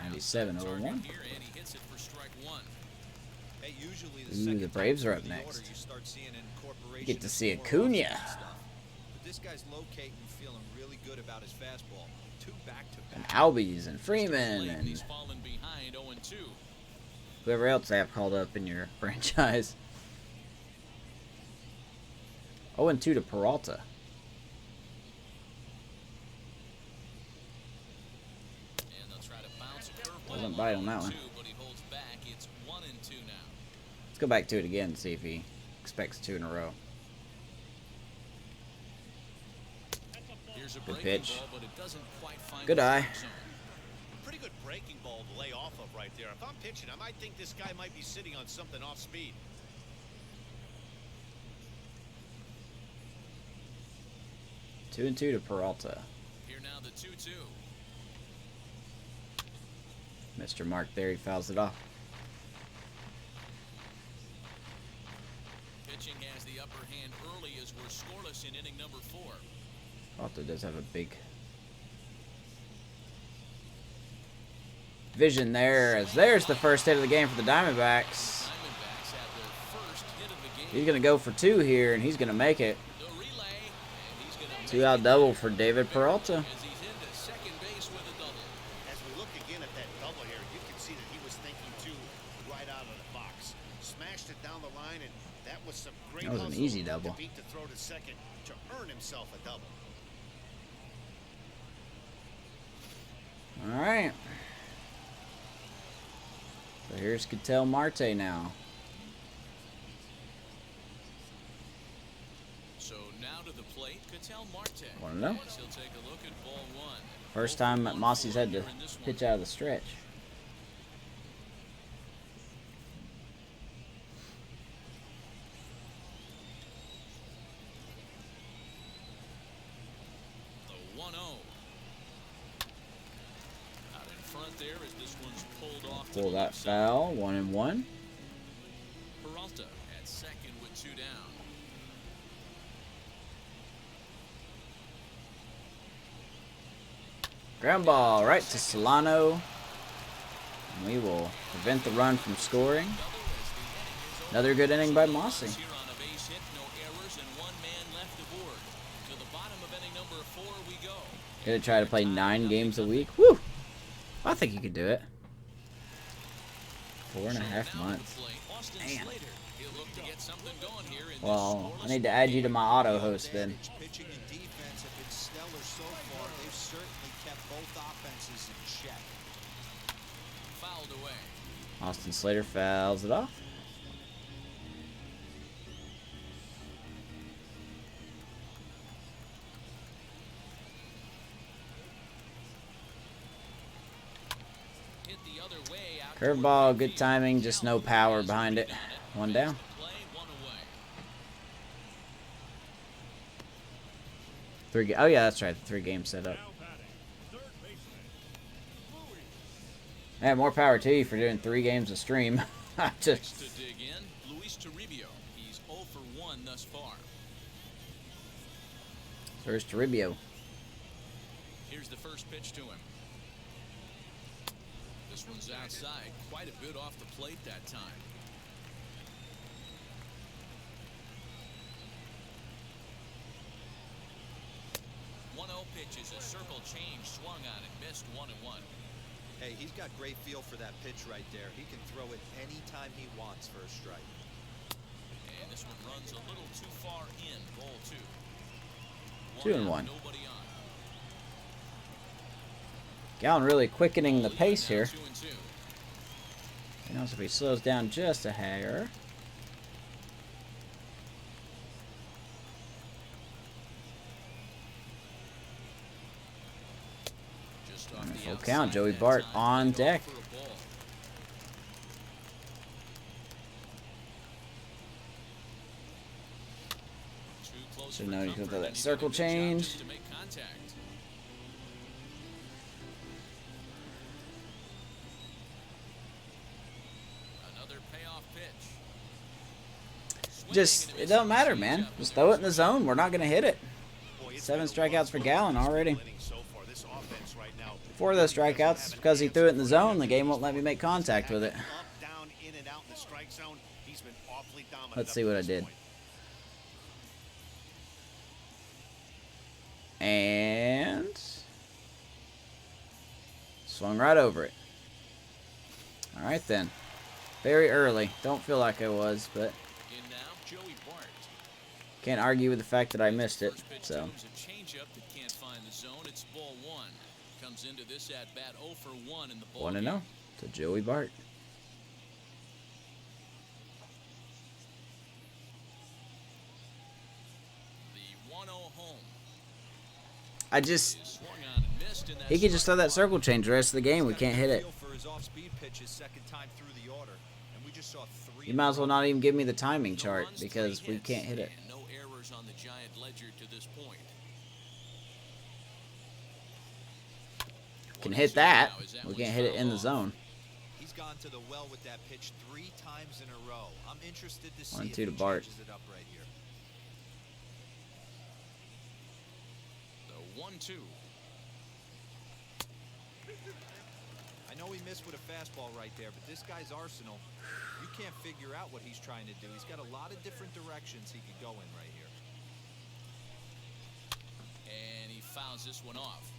97 over Target 1. here, and he hits it for strike 1. Hey, usually the Ooh, second the time Braves are through up the next. order, you start seeing an incorporation You get to of see more Acuna. off-speed stuff. But this guy's locating and feeling really good about his fastball. 2 back-to-back. And Albies and Freeman Late, and he's fallen behind 0-2. whoever else they have called up in your franchise. 0-2 to Peralta. And they'll try to bounce a curveball. Doesn't bite on that one. 0-2, but he holds back. It's 1-2 now. Let's go back to it again and see if he expects 2 in a row. Here's a Good breaking pitch. ball, but it doesn't quite find Good the eye. strike zone. Pretty good breaking ball to lay off of right there. If I'm pitching, I might think this guy might be sitting on something off speed. 2-2 to Peralta. Here now the 2-2. Mr. Mark there, he fouls it off. Pitching has the upper hand early as we're scoreless in inning number 4. Peralta does have a big vision there, as there's the first hit of the game for the Diamondbacks. Diamondbacks have their first hit of the game. He's going to go for 2 here, and he's going to make it. The relay, and he's gonna 2 make out it double for David Peralta. as he's into second base with a double. As we look again at that double here, you can see that he was thinking too right out of the box. Smashed it down the line, and that was some great That was an hustle easy double. to beat the throw to second to earn himself a double. All right. So here's Ketel Marte now. So now to the plate, Ketel Marte. Want to know? He'll take a look at ball 1. First time that Mossi's had to pitch out of the stretch. The 1-0. Out in front there as this one's pulled off. to Pull the that left side. foul. 1-1. Peralta at second with 2 down. Ground ball right to Solano. And we will prevent the run from scoring. Another good inning by Mossi. Here on a base hit, no errors, and 1 man left aboard. To the bottom of inning number 4 we go. Gonna try to play 9 games a week. Woo! I think you could do it. 4.5 months. Man. Well, I need to add you to my auto host then. Pitching and defense have been stellar so far. They've certainly kept both offenses in check. Fouled away. Austin Slater fouls it off. Hit the other way out. Curveball, good timing, just no power behind it. 1 down. Play 1 away. 3. Oh yeah, that's right. The 3 game setup. Now batting, third baseman, Louis. Yeah, more power to you for doing 3 games a stream. Next Just to dig in, Luis Toribio. He's 0 for 1 thus far. there's Toribio. Here's the first pitch to him. This one's outside, quite a bit off the plate that time. Pitch is a circle change, swung on and missed 1-1. Hey, he's got great feel for that pitch right there. He can throw it anytime he wants for a strike. And this one runs a little too far in, ball 2. 2 and 1. Nobody on. Gallen really quickening the pace here. 2 and 2. You know, so if he slows down just a hair. Just off the Full outside count, Joey that Bart time, on and deck. for a ball. Too close Should for know he's gonna comfort, throw that and he's circle done a good job change. just to make contact. Another payoff pitch. Just, it don't matter, man. Just throw it in the zone. We're not going to hit it. Boy, it's 7 been a strikeouts for rough Gallen already. inning so far. This offense right now 4 of those strikeouts because he threw it in the zone. The game won't let me make contact with it. up, down, in and out in the strike zone. Let's see what I did. And swung right over it. All right then. Very early. Don't feel like I was, but In now, Joey Bart. can't argue with the fact that I missed it. First pitch So comes a changeup that can't find the zone. It's ball one. Comes into this at bat 0 for 1 in the ball. 1-0 to Joey Bart. The 1-0 home. I just Is swung on and missed in that he could just throw that strike circle change the rest of the game. We can't hit it. For his off-speed pitch his second time through the order, and we just saw 3. You might as well not even give me the timing No chart runs, because 3 we can't hit it. hits, and no errors on the Giant ledger to this point. Can hit that. We can't hit it in the zone. He's gone to the well with that pitch 3 times in a row. I'm interested to see 1-2 if he to Bart. changes it up right here. The 1-2. I know he missed with a fastball right there, but this guy's arsenal, you can't figure out what he's trying to do. He's got a lot of different directions he could go in right here. And he fouls this one off.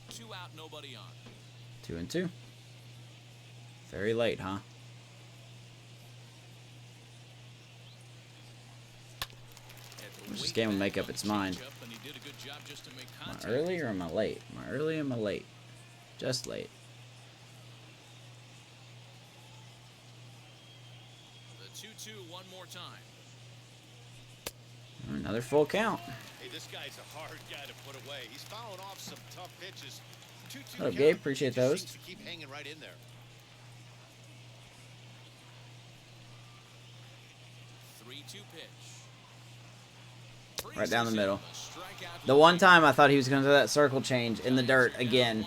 2 out, nobody on. 2-2. Very late, huh? This game will make up its mind. Am I early or am I late? Am I early or am I late? Just late. The 2-2 one more time. Another full count. Hey, this guy's a hard guy to put away. He's fouling off some tough pitches. 2-2 What up, count. Gabe? Appreciate He just those. seems to keep hanging right in there. 3-2 pitch. Right down the middle. The one time I thought he was going to do that circle change in the dirt again,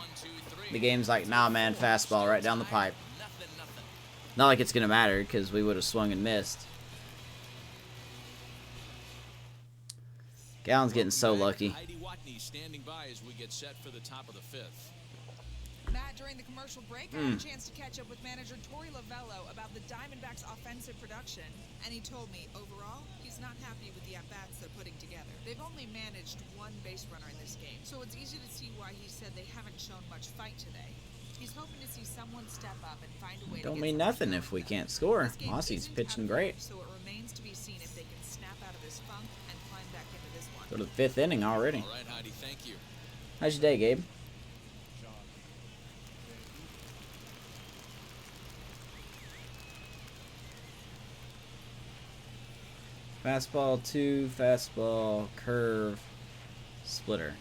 the game's like, nah, man, fastball right down the pipe. Not like it's going to matter because we would have swung and missed. Gallen's getting so lucky. Heidi Watney standing by as we get set for the top of the 5th. Matt, during the commercial break, I had a chance to catch up with manager Tori Lavello about the Diamondbacks' offensive production, and he told me, overall, he's not happy with the at-bats they're putting together. They've only managed 1 base runner in this game, so it's easy to see why he said they haven't shown much fight today. He's hoping to see someone step up and find a way to Don't get mean something nothing going if we with them. can't score. This game Mossi's isn't pitching out of great. reach, so it remains to be seen if they can snap out of this funk and climb back into this one. Go to the 5th inning already. All right, Heidi, thank you. How's your day, Gabe? Fastball 2, fastball, curve, splitter.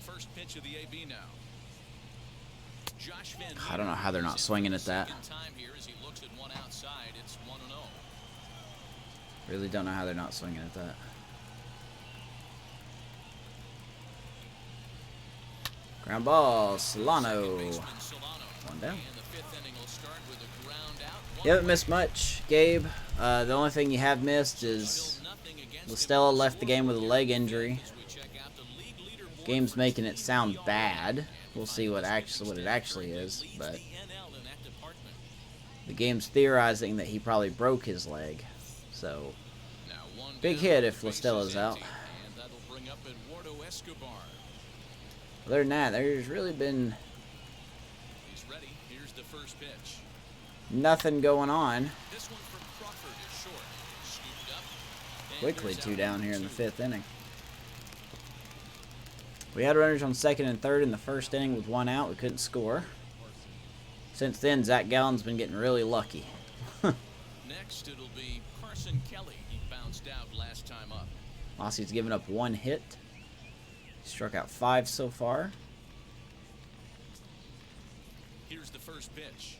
First pitch of the AB now. Josh Van I don't know how they're not swinging at that. Second time here as he looks at one outside. It's 1-0. Really don't know how they're not swinging at that. Ground ball, Solano. Baseman Solano. One down. And the 5th inning will start with a ground out. You haven't missed much, Gabe. The only thing you have missed is Listella left the game with a leg injury. Game's making it sound bad. We'll see what it actually is, but the game's theorizing that he probably broke his leg. So big hit if Listella's out. And that'll bring up Eduardo Escobar. Other than that, there's really been He's ready. Here's the first pitch. nothing going on. This one from Crawford is short. Scooped up. And Quickly here's 2 out down number here in the 2. 5th inning. We had runners on 2nd and 3rd in the 1st inning with 1 out. We couldn't score. Since then, Zac Gallen's been getting really lucky. Next, it'll be Carson Kelly. He bounced out last time up. Mossi's given up 1 hit. He struck out 5 so far. Here's the first pitch.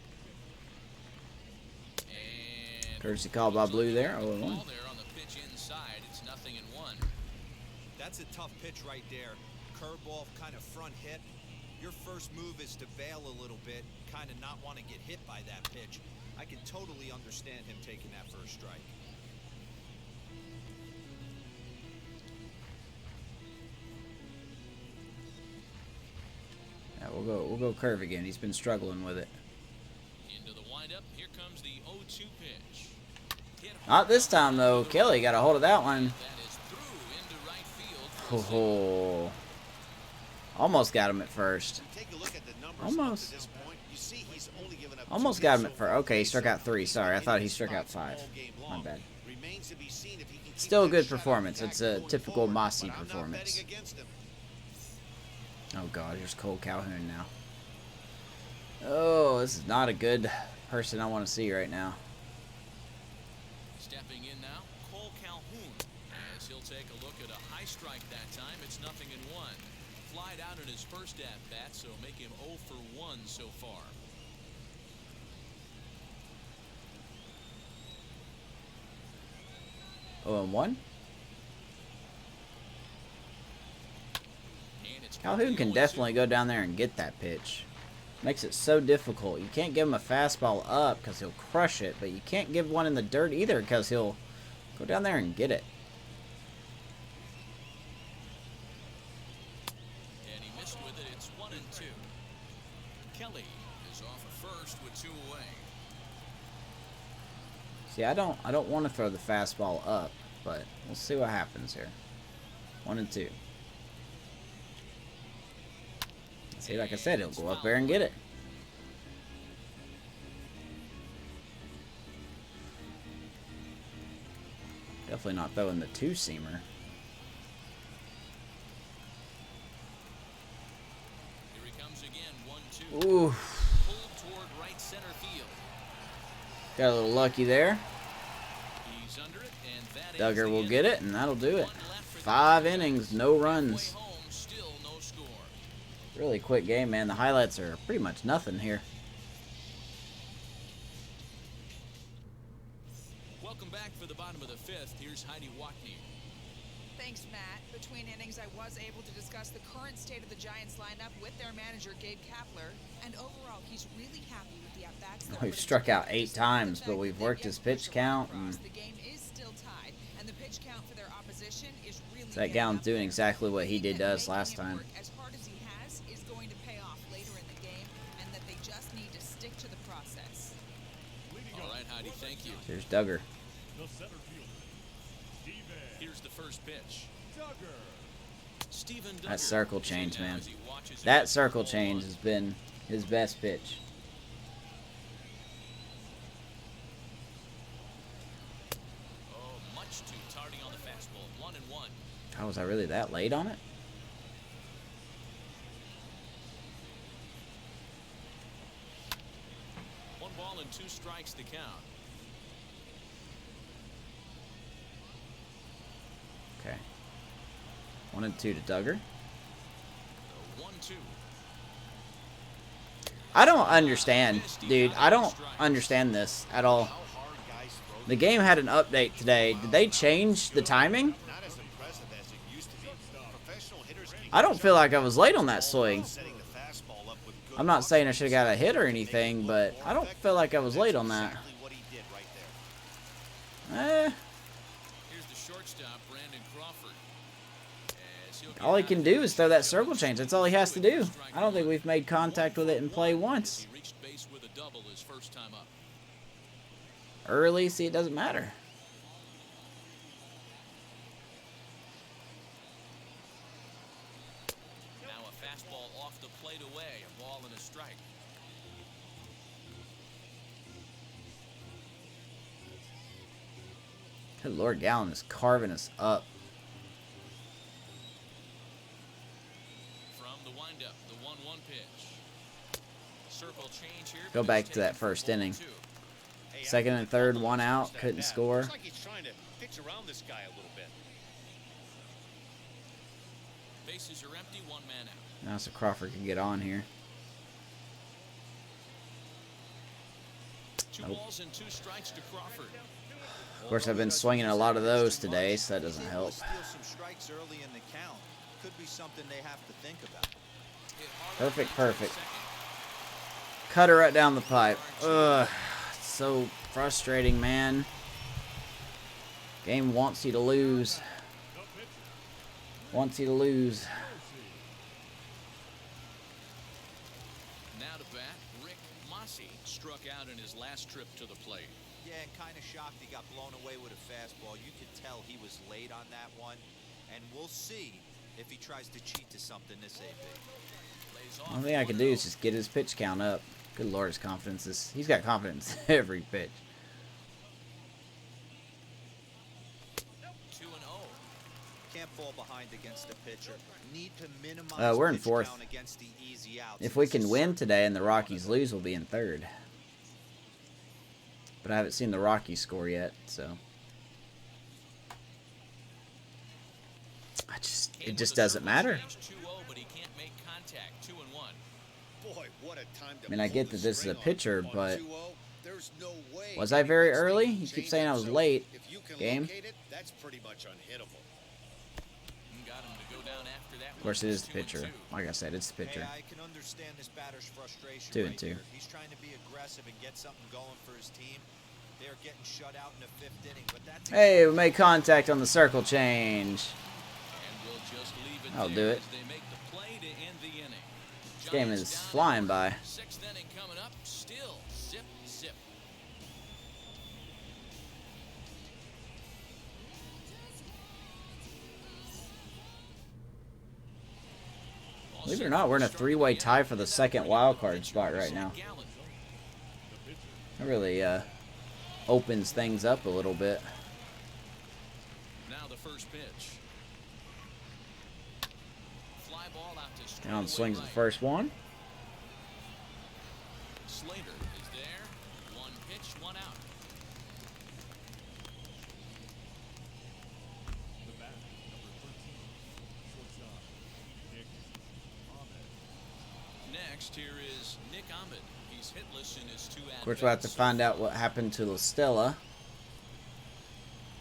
And Courtesy call by Blue there, 0-1. ball there on the pitch inside. It's 0-1. That's a tough pitch right there. Curveball, kind of front hit. Your first move is to bail a little bit, kind of not want to get hit by that pitch. I can totally understand him taking that first strike. That We'll go curve again. He's been struggling with it. Into the windup. Here comes the 0-2 pitch. Not this time though. Kelly got a hold of that one. That is through into right field. Oh, almost got him at first. Take a look at the numbers Almost. up to this point. You see he's only given up Almost 2 got hits him at so first. far. Okay, he struck out 3. Sorry, I thought he struck out 5. My bad. Remains to be seen if he can keep Still a that good shot performance. on It's track a going typical forward, Mossi but I'm not performance. betting against him. Oh God, here's Cole Calhoun now. Oh, this is not a good person I want to see right now. Stepping in now, Cole Calhoun. As he'll take a look at a high strike that time, it's 0-1. Flied out in his first at-bat, so make him 0 for 1 so far. Oh, and 1. And it's Calhoun can definitely go down there and get that pitch. Makes it so difficult. You can't give him a fastball up because he'll crush it, but you can't give one in the dirt either because he'll go down there and get it. And he missed with it. It's 1-2. Kelly is off at first with 2 away. See, I don't want to throw the fastball up, but we'll see what happens here. 1-2. See, like I said, he'll go up there and get it. Definitely not throwing the 2-seamer. Here he comes again, 1-2. Ooh, Pulled toward right center field. got a little lucky there. He's under it, and that Duggar is will the get end. it, and that'll do it. 1 left for the 5 Diamondbacks. innings, no Way runs. home, still no score. Really quick game, man. The highlights are pretty much nothing here. Welcome back for the bottom of the 5th. Here's Heidi Watney. Thanks, Matt. Between innings, I was able to discuss the current state of the Giants lineup with their manager, Gabe Kapler, and overall, he's really happy with the at-bats. they're We've putting struck out together. 8 Despite the times, fact but that we've they've worked yet his to push pitch a count. run across, And the game is still tied, and the pitch count for their opposition is really Zac getting Gallen's up doing there. exactly what he did to us Making last him time. work as hard as he has is going to pay off later in the game, and that they just need to stick to the process. All right, Heidi, thank you. Here's Duggar. The center fielder, Steven Here's the first pitch. Duggar. Steven That Duggar circle is in change, now man. as he watches That it. circle Ball change 1. has been his best pitch. Oh, much too tardy on the fastball. 1-1. How was I really that late on it? One ball and 2 strikes to count. Okay. 1-2 to Duggar. The 1-2. I don't understand, dude. I don't understand this at all. How hard guys throw The game had an update today. Did they change the timing? not as impressive as it used to be. Professional hitters can I don't feel like I was late on that swing. setting the fastball up with good I'm not saying I luck. should have got a hit or anything, but I don't feel like I was late on that. Exactly what he did right there. Here's the shortstop, Brandon Crawford. As he'll get All he out can of do the is throw that first circle pitch. change. That's all he has to do. Strike I don't think one. we've made contact with it in play once. He reached base with a double his first time up. Early, see, it doesn't matter. Now a fastball off the plate away, a ball and a strike. Good Lord, Gallen is carving us up. From the windup, the 1-1 pitch. Circle change here. Go but back it's to that taken for first ball inning. 2. Hey, Second after and the third, double, one it's out, just couldn't that. score. Looks like he's trying to pitch around this guy a little bit. Bases are empty, 1 man out. Now so Crawford can get on here. 2 Nope. balls and 2 strikes to Crawford. Of course, I've been swinging a lot of those today, so that doesn't help. Steal some strikes early in the count. Could be something they have to think about. Hit hard Perfect, on perfect. second. Cut her right down the pipe. Ugh, it's so frustrating, man. Game wants you to lose. Wants you to lose. Rick Mossi struck out in his last trip to the plate. Yeah, and kind of shocked he got blown away with a fastball. You could tell he was late on that one. And we'll see if he tries to cheat to something this AB. Only thing I can do is just get his pitch count up. Good Lord, his confidence is... He's got confidence every pitch. 2-0. Can't fall behind against the pitcher. Need to minimize We're in pitch fourth. count against the easy outs. If we can win today and the Rockies lose, we'll be in third. But I haven't seen the Rockies score yet, so... It just doesn't matter. 2-0, but he can't make contact. 2-1. Boy, what a time to I mean, I pull get the that this is a string pitcher, on but 2-0. There's no way was I very anyone early? can You keep change saying it, I was so late. if you can Game. locate it, that's pretty much unhittable. Got him to go down after that. Of course, it is the 2-2. pitcher. Like I said, it's the pitcher. Hey, I can understand this batter's frustration 2-2. right here. He's trying to be aggressive and get something going for his team. They're getting shut out in the 5th inning, but that's Hey, we made contact on the circle change. And we'll just leave it I'll there do it. as they make the play to end the inning. This game Giants is down flying by. 6th inning coming up. Still zip, zip. Believe it or not, we're in a three-way tie for the second wild card spot right now. That really opens things up a little bit. Now the first pitch. Fly ball out to straightaway Down swings the right. first one. Slater is there. One pitch, one out. The bat, number 13, shortstop, Nick Ahmed. Next, here is Nick Ahmed. He's hitless in his 2 at-bats. Of course, we'll have to find out what happened to La Stella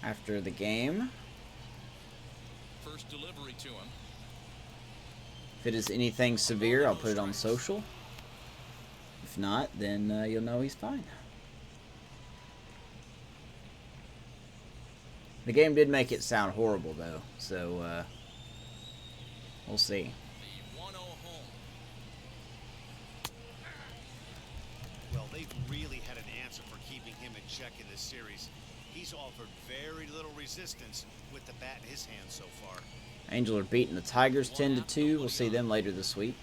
after the game. First delivery to him. If it is anything severe, I'll put it on social. If not, then you'll know he's fine. The game did make it sound horrible, though, so we'll see. The 1-0 home. Well, they've really had an answer for keeping him in check in this series. He's offered very little resistance with the bat in his hand so far. Angels are beating the Tigers 10-2. We'll see them later this week.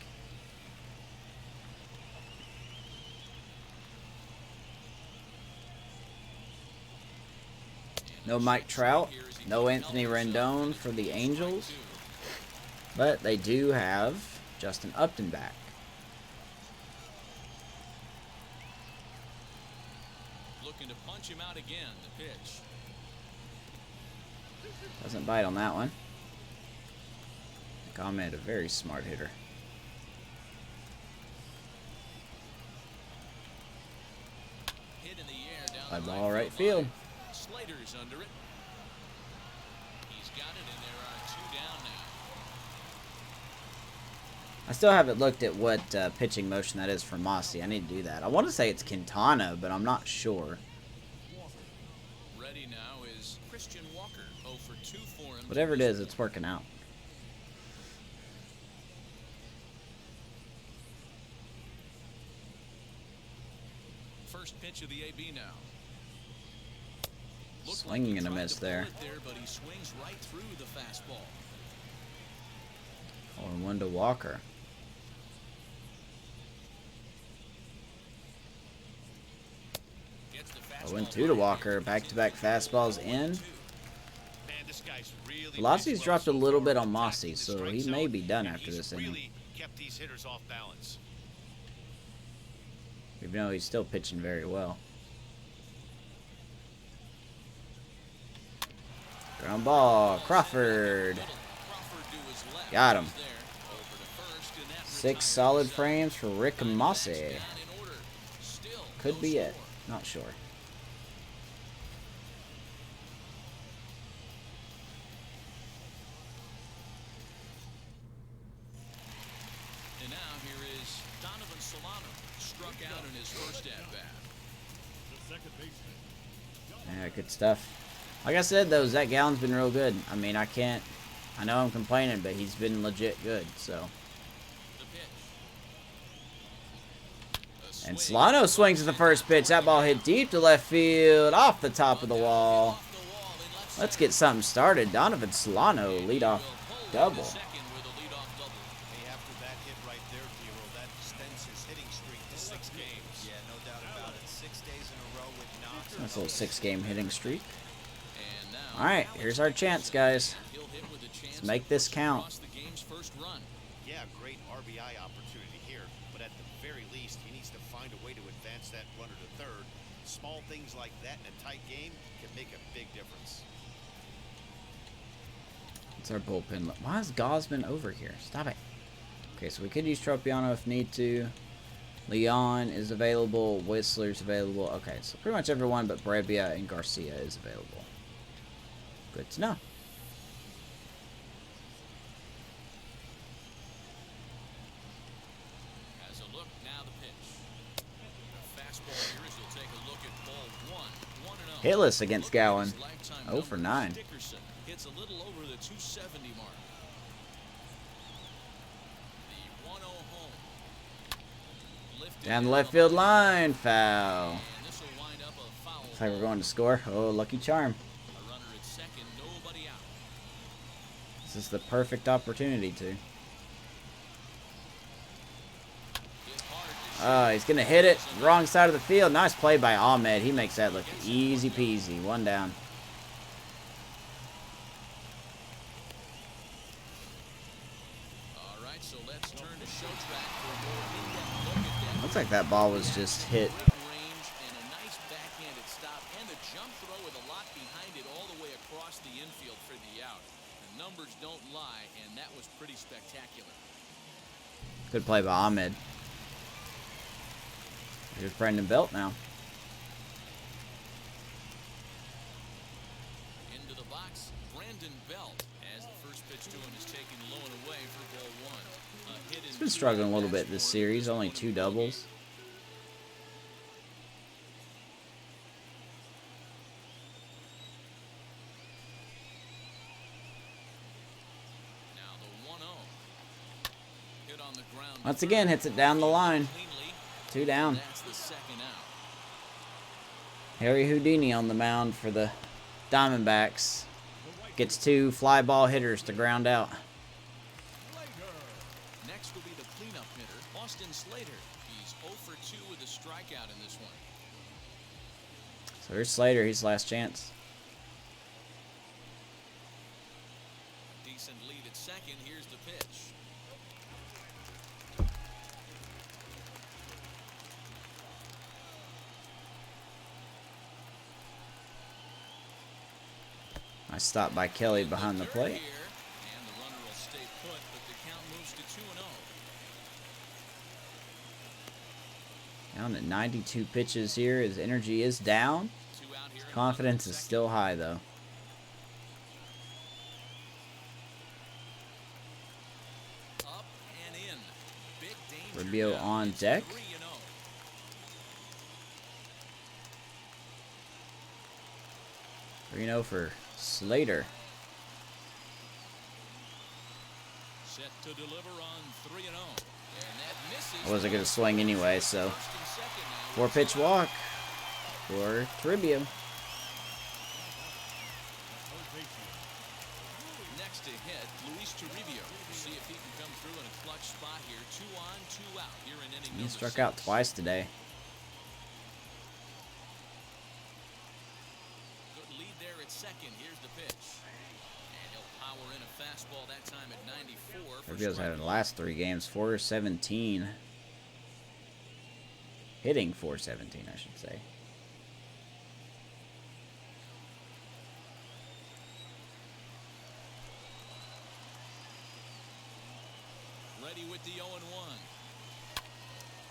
No Mike Trout, no Anthony Rendon for the Angels, but they do have Justin Upton back. Looking to punch him out again. The pitch. Doesn't bite on that one. Ahmed, a very smart hitter. Hit in the air down Fly the ball right field field. line. Slater's under it. He's got it, and there are 2 down now. I still haven't looked at what pitching motion that is for Mossi. I need to do that. I want to say it's Quintana, but I'm not sure. Ready now is Christian Walker. 0 for 2 for him. Whatever it is, it's working out. First pitch of the AB now. Looked Swinging he and a tried miss to there. pull it but he swings right through the fastball. 0-1 to Walker. Gets the 0-2 to Walker. Back-to-back fastballs in. Man, this guy's really Velocity's pitched dropped a well little so bit far. on Attacking Mossi, the so strike he may zone, be done and after he's this inning. really kept these hitters off balance. Even though he's still pitching very well. Ground ball. Crawford. Got him. 6 solid frames for Rick Mossi. Could be it. Not sure. And now here is Donovan Solano. Struck out in his first at-bat. The second baseman. Yeah, good stuff. Like I said, though, Zac Gallen's been real good. I mean, I know I'm complaining, but he's been legit good, so. The pitch. A And Solano swings at the first pitch. That ball hit deep to left field, off the top of the wall. Let's get something started. Donovan Solano, leadoff double. Hey, after that hit right there, Hero, that extends his hitting streak to 6 games. Yeah, no doubt about it. 6 days in a row with knocks. Nice little 6-game hitting streak. Alright, here's our chance, guys. Let's make this count. Yeah, great RBI opportunity here, but at the very least, he needs to find a way to advance that runner to third. Small things like that in a tight game can make a big difference. It's our bullpen. Why is Gosman over here? Stop it. Okay, so we could use Tropiano if need to. Leon is available. Whistler's available. Okay, so pretty much everyone but Brebbia and Garcia is available. Good to know. As a look, now the pitch. The fastball here as you'll take a look at ball 1. 1-0. Hitless against Gallen. 0 for 9. Dickerson hits a little over the 270 mark. The 1-0 home. Lifted Down the left field line. Foul. and this will wind up a foul. Looks like we're going to score. Oh, lucky charm. A runner at second, nobody out. This is the perfect opportunity to. Hit hard to He's going to hit it. Wrong side of the field. Nice play by Ahmed. He makes that look easy peasy. 1 down. All right, so let's turn to show track for a more in-depth look at that. Looks like that ball was just hit. Range and a nice backhanded stop and a jump throw with a lot behind it all the way across the infield for the out. The numbers don't lie, and that was pretty spectacular. Good play by Ahmed. Here's Brendan Belt now. Into the box, Brandon Belt, as the first pitch to him is taken low and away for ball 1. A hit He's in been struggling a little bit this series. Only 2 doubles. now the 1-0. Hit on the ground. Once again, hits it down the line. Cleanly. 2 down. That's the second out. Harry Houdini on the mound for the Diamondbacks. Gets 2 fly ball hitters to ground out. Next will be the cleanup hitter, Austin Slater. He's 0 for 2 with a strikeout in this one. So here's Slater. He's last chance. Decent lead at second. Here's the pitch. Nice stop by Kelly behind the plate. Here, and the runner will stay put, but the count moves to 2-0. Down at 92 pitches here. His energy is down. 2 out here. Confidence is still high, though. Up and in. Big danger. Rubio now. on It's deck. 3-0. 3-0 for Slater. Set to deliver on 3-0. And that misses. I wasn't going to swing anyway, so First and second now. 4-pitch walk for Rubio. Next to hit, Luis Toribio. See if he can come through in a clutch spot here. 2 on, 2 out here in inning He number struck 6. out twice today. Good lead there at second. Here's the pitch. And he'll power in a fastball that time at 94. for Rubio's had strike in the last 3 games 417. Hitting 417, I should say. Ready with the 0-1.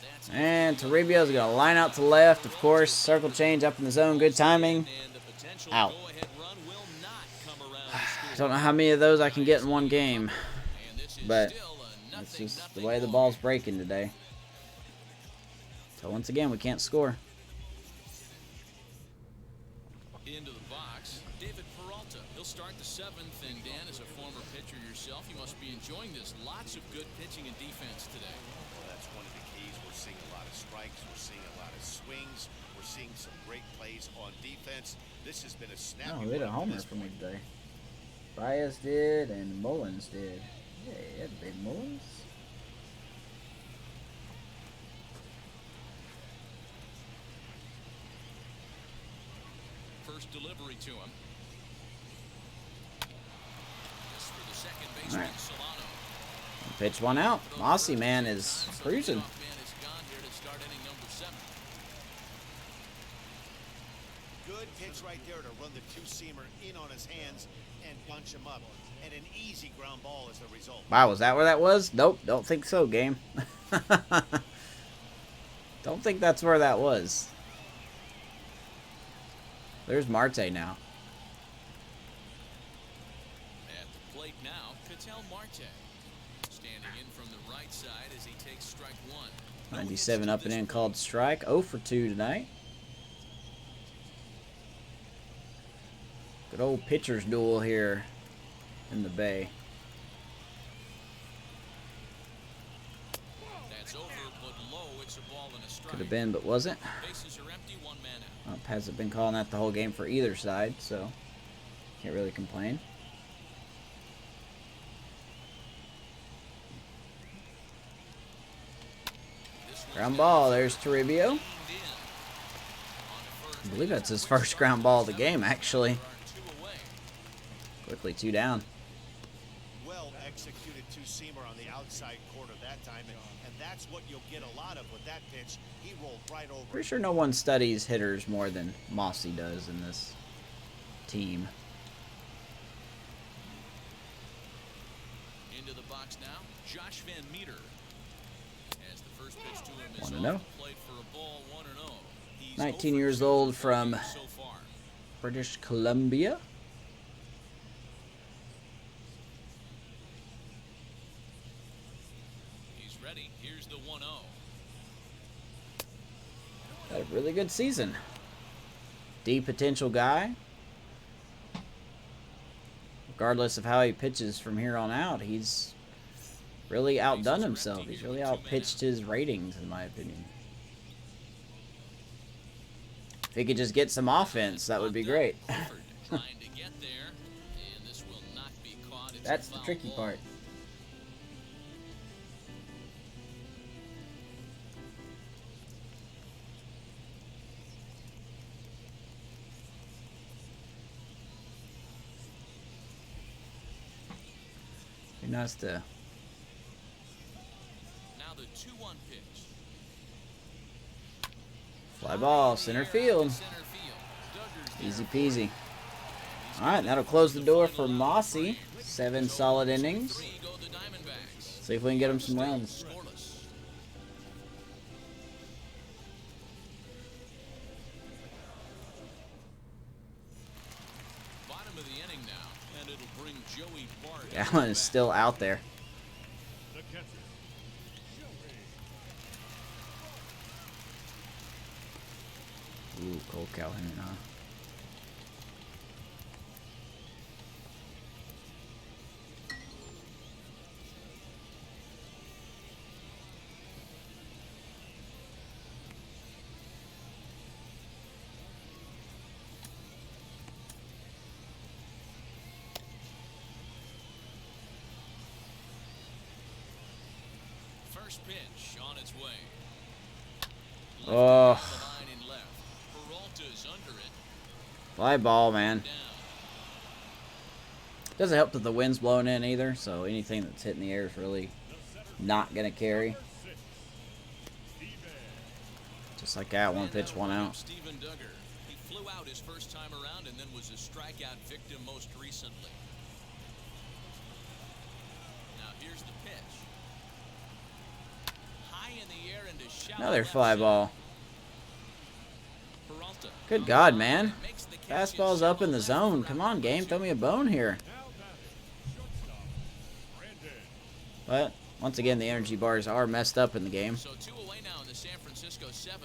That's And Toribio's going to line out to left, of course. Circle change up in the zone. Good timing. and the potential Out. go-ahead run will not come around to I score. don't know how many of those I can get in one game, And this is but still a that's nothing, just the nothing way the ball ball's breaking today. So once again, we can't score. into the box. David Peralta. He'll start the 7th, and Dan, as a former pitcher yourself, you must be enjoying this. Lots of good pitching and defense today. Well, that's one of the keys. We're seeing a lot of strikes. We're seeing a lot of swings. We're seeing some great plays on defense. This has been a snappy Oh, we had a one up to homer this for me point. today. Baez did, and Mullins did. Yeah, he had big Mullins. First delivery to him. This for the second baseman, Alright. Solano. Pitch one out. Mossi, man, is cruising. Man is gone here to start inning number 7. Good pitch right there to run the two-seamer in on his hands and bunch him up. And an easy ground ball as the result. Wow, was that where that was? Nope, don't think so, game. Don't think that's where that was. There's Marte now. At the plate now, Ketel Marte. Standing in from the right side as he takes strike 1. 97 up and in called strike. 0 for 2 tonight. Good old pitcher's duel here in the Bay. That's over, but low. It's a ball and a strike. Could have been, but wasn't. Bases are empty, 1 man out. Hasn't been calling that the whole game for either side, so can't really complain. Ground ball. There's Toribio. I believe that's his first ground ball of the game, actually. Quickly 2 down. Well executed two-seamer on the outside corner that time, and that's what you'll get a lot of with that pitch. He rolled right over. Pretty sure no one studies hitters more than Mossi does in this team. Into the box now, Josh Van Meter. As the first pitch to him is 1-0. off the plate for a ball, 1-0. He's 19 over years 2 old from so far. British Columbia. He's ready. Here's the 1-0. Had a really good season. D potential guy. Regardless of how he pitches from here on out, he's really outdone himself. He's really outpitched his ratings, in my opinion. If he could just get some offense, that would be great. Crawford trying to get there, and this will not be caught. It's a That's the foul tricky ball. part. Be nice to Now the 2-1 pitch. fly ball, center field. Center field. Duggar's Easy there for peasy. it. All right, that'll close the door for Mossi. 7 solid innings. 3 go the Diamondbacks. See if we can get him some runs. Scoreless. Bottom of the inning now, and it'll bring Joey Bart. Gallen is still out there. The catcher, Joey. Ooh, Cole Calhoun, huh? First pitch on its way. Oh. Left the line in left. Peralta's under it. Fly ball, man. Down. Doesn't help that the wind's blowing in either, so anything that's hitting the air is really not going to carry. Just like that, 1 pitch, 1 out. Steven Duggar. He flew out his first time around and then was a strikeout victim most recently. Now here's the pitch. High in the air and a shallow Another left fly center. ball. Peralta. Good God, man. And makes the catch Fastball's up in the left zone. for Come out on, game. closer. Throw me a bone here. Now batting, shortstop, Brandon. But, once again, the energy bars are messed up in the game. So 2 away now in the San Francisco 7th.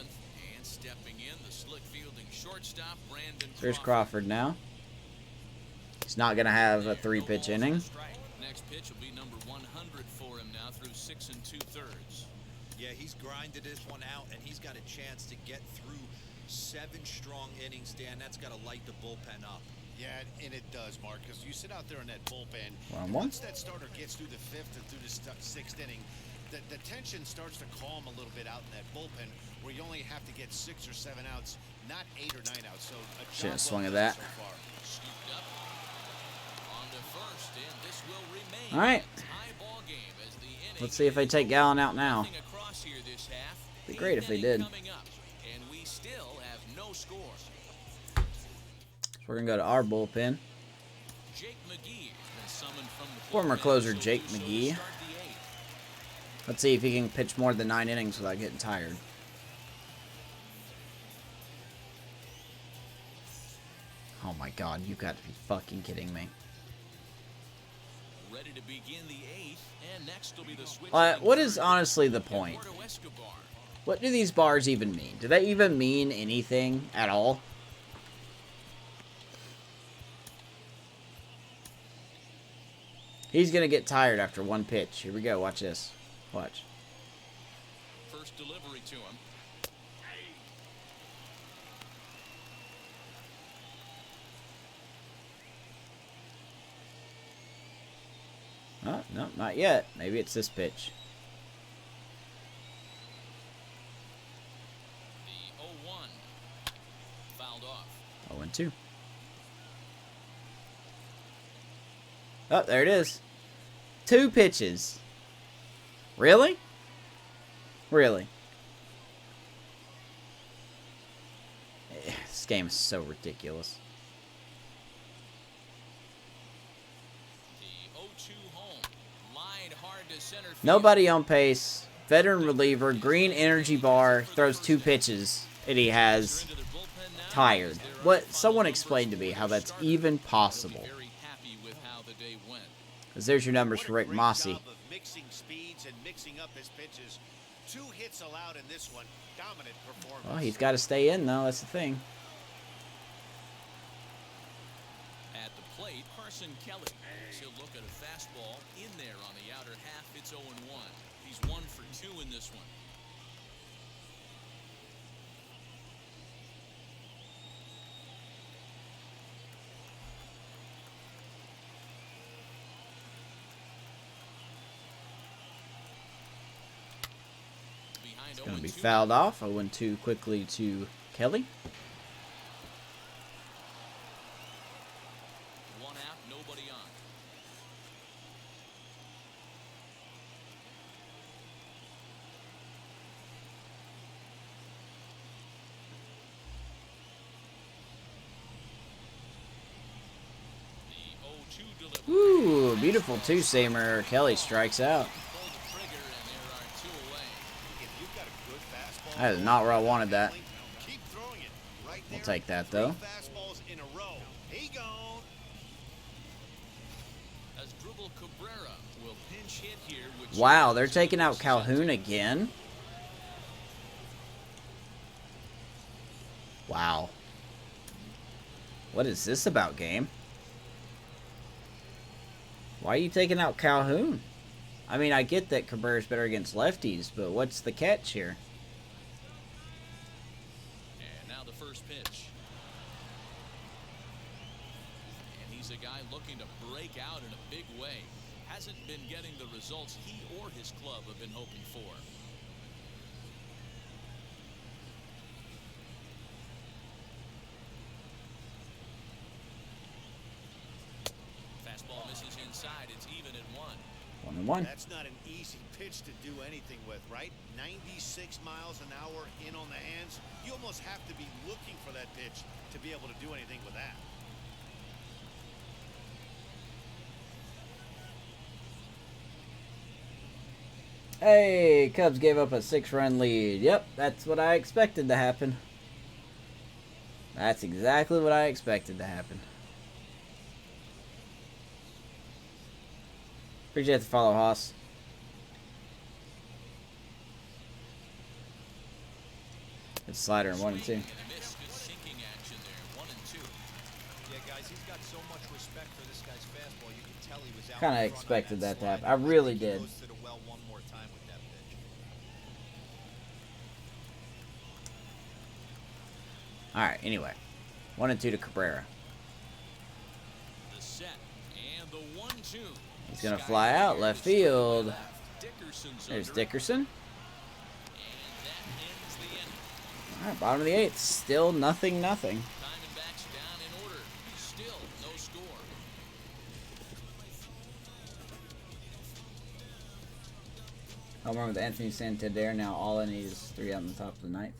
And stepping in, the slick fielding shortstop, Brandon There's Crawford now. He's not going to have a 3-pitch inning. Next pitch will be number 100 for him now through 6 2/3. Yeah, he's grinded this one out, and he's got a chance to get through 7 strong innings, Dan. That's got to light the bullpen up. Yeah, and it does, Mark, because you sit out there in that bullpen, One, and one. once that starter gets through the 5th and through the 6th inning, the tension starts to calm a little bit out in that bullpen, where you only have to get 6 or 7 outs, not 8 or 9 outs. So a Should've job swung well at done that. so far. Scooped up. On to first, and this will remain All right. a tie ball game as the inning Let's see if they take Gallen out now. nothing across here this half. Be great if they 8th did. inning coming up, and we still have no score. We're going to go to our bullpen. Jake McGee has been summoned from the Former bullpen, closer so Jake to McGee. start the 8th. Let's see if he can pitch more than 9 innings without getting tired. Oh my god, you got to be fucking kidding me. Ready to begin the 8th, and next will be the switch. What is honestly the point? Eduardo Escobar. What do these bars even mean? Do they even mean anything at all? He's going to get tired after one pitch. Here we go. Watch this. Watch. First delivery to him. Oh, no, not yet. Maybe it's this pitch. The 0-1. Fouled off. 0-2. Oh, there it is. 2 pitches. Really? Really? This game is so ridiculous. The 0-2 home. Lined hard to center field. Nobody on pace. Veteran reliever. Green energy bar. Throws 2 pitches. And he has Into their bullpen now. tired. What? Someone explain to me how that's even possible. Very happy with how the day went. Because there's your numbers What for a Rick great Mossi. job of mixing speeds and mixing up his pitches. 2 hits allowed in this one. Dominant performance. Well, he's got to stay in, though. That's the thing. At the plate, Carson Kelly. He'll look at a fastball in there on the outer half. It's 0-1. He's 1 for 2 in this one. Behind Going to be 0-2. fouled off. 0-2 quickly to Kelly. 1 out, nobody on. The 0-2 delivery. Ooh, beautiful two-seamer. Kelly strikes out. Pulled the trigger, and there are 2 away. If you've got a good fastball, That is not where I wanted that. keep throwing it. Right there. I'll take that, 3 though. fastballs in a row. He gone. As Dribble Cabrera will pinch hit here. With Wow, they're taking out Calhoun again? Wow. What is this about, game? Why are you taking out Calhoun? I mean, I get that Cabrera's better against lefties, but what's the catch here? And now the first pitch. And he's a guy looking to break out in a big way. Hasn't been getting the results he or his club have been hoping for. Fastball misses inside. It's even at 1. 1-1. That's not an easy pitch to do anything with, right? 96 miles an hour in on the hands. You almost have to be looking for that pitch to be able to do anything with that. Hey, Cubs gave up a 6-run lead. Yep, that's what I expected to happen. That's exactly what I expected to happen. Appreciate the follow, Haas. It's slider in 1 and 2. And a miss. Good sinking action there. 1 and 2. Yeah, guys, he's got so much respect for this guy's fastball. You can tell he was out Kinda in front on expected that to happen. slider. I really think he did. goes to the well one more time with that pitch. All right. Anyway, 1 and 2 to Cabrera. The set and the 1-2. He's gonna fly out left field. There's Dickerson. All right, bottom of the 8th. Still nothing. Diamondbacks down in order. Still no score. Home run with Anthony Santander. Now all I need is 3 out in the top of the 9th.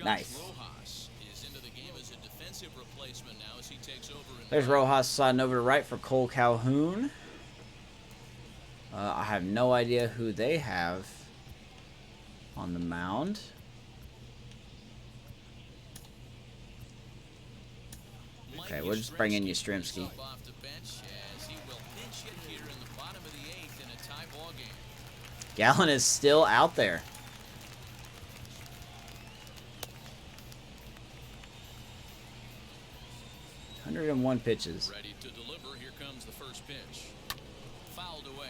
Nice. Rojas is into the game as a defensive replacement now as he takes over. There's Rojas sliding over to right for Cole Calhoun. I have no idea who they have on the mound. Okay, we'll just bring in Yastrzemski. Gallen is still out there. "101 pitches. Ready to deliver. Here comes the first pitch. Fouled away.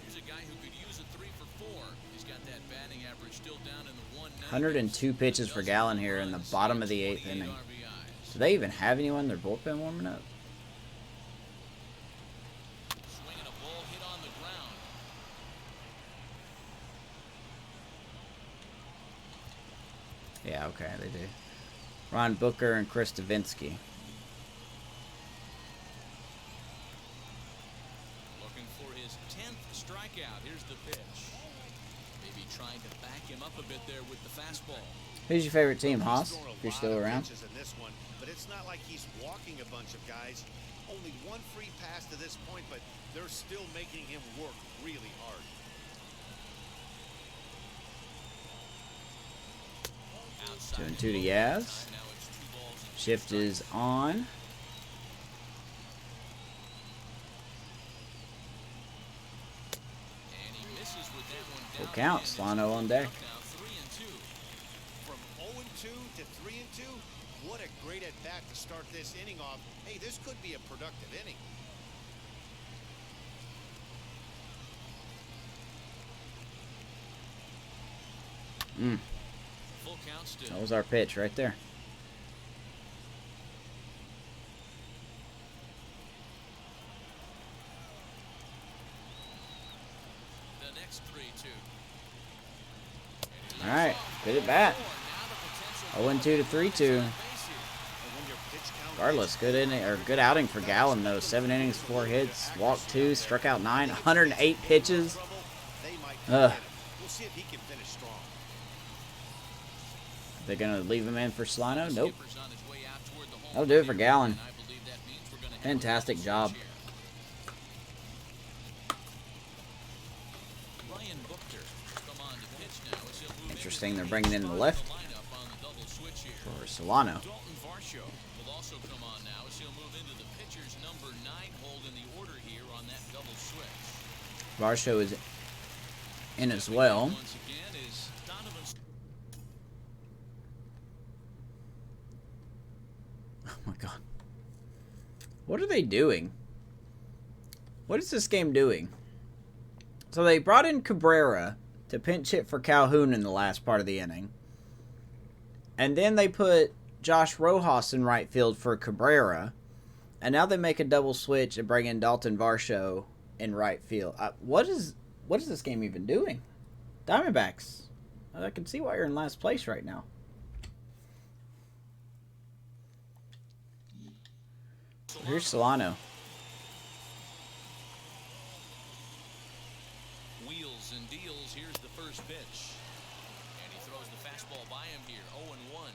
Here's a guy who could use a 3 for 4. He's got that batting average still down in the 102 pitches for Gallen here in the bottom of the 8th inning. Do they even have anyone in their bullpen warming up? Swinging a ball hit on the ground. Yeah, okay, they do. Ron Booker and Chris Davinsky. Looking for his 10th strikeout. Here's the pitch. Maybe trying to back him up a bit there with the fastball. Who's your favorite team, Haas? If you're still around. In this one, but it's not like he's walking a bunch of guys. Only 1 free pass to this point, but they're still making him work really hard. Outside 2 and 2 to Yaz. now it's 2 balls and Shift is on. and he misses with that one Full down. count. Solano on deck. Now 3 and 2. From 0-2 to 3-2, what a great at bat to start this inning off. Hey, this could be a productive inning. Full count still. That was our pitch right there. The next 3-2. All right, good at bat. Now the 0-2 potential to 3-2. And when your pitch count Regardless, good inning or good outing for Gallen though. 7 innings, 4 hits, walked 2, struck out 9, 108 pitches. trouble, they might Ugh. get him. We'll see if he can finish strong. They're gonna leave him in for Solano? Nope. skipper's on his way out toward the home That'll do it for plate, Gallen. and I believe that means we're gonna have Fantastic a job. switch here. Ryan Buchter come on to pitch now as he'll move Interesting, into they're bringing in the left lineup on the double switch here. for Solano. Dalton Varsho will also come on now as he'll move into the pitcher's number 9 hold in the order here on that double switch. Varsho is in as well. Once again is Donovan. Oh my god. What are they doing? What is this game doing? So they brought in Cabrera to pinch hit for Calhoun in the last part of the inning. And then they put Josh Rojas in right field for Cabrera. And now they make a double switch and bring in Dalton Varsho in right field. What is this game even doing? Diamondbacks. I can see why you're in last place right now. Here's Solano. Wheels and deals. Here's the first pitch. And he throws the fastball by him here. 0-1.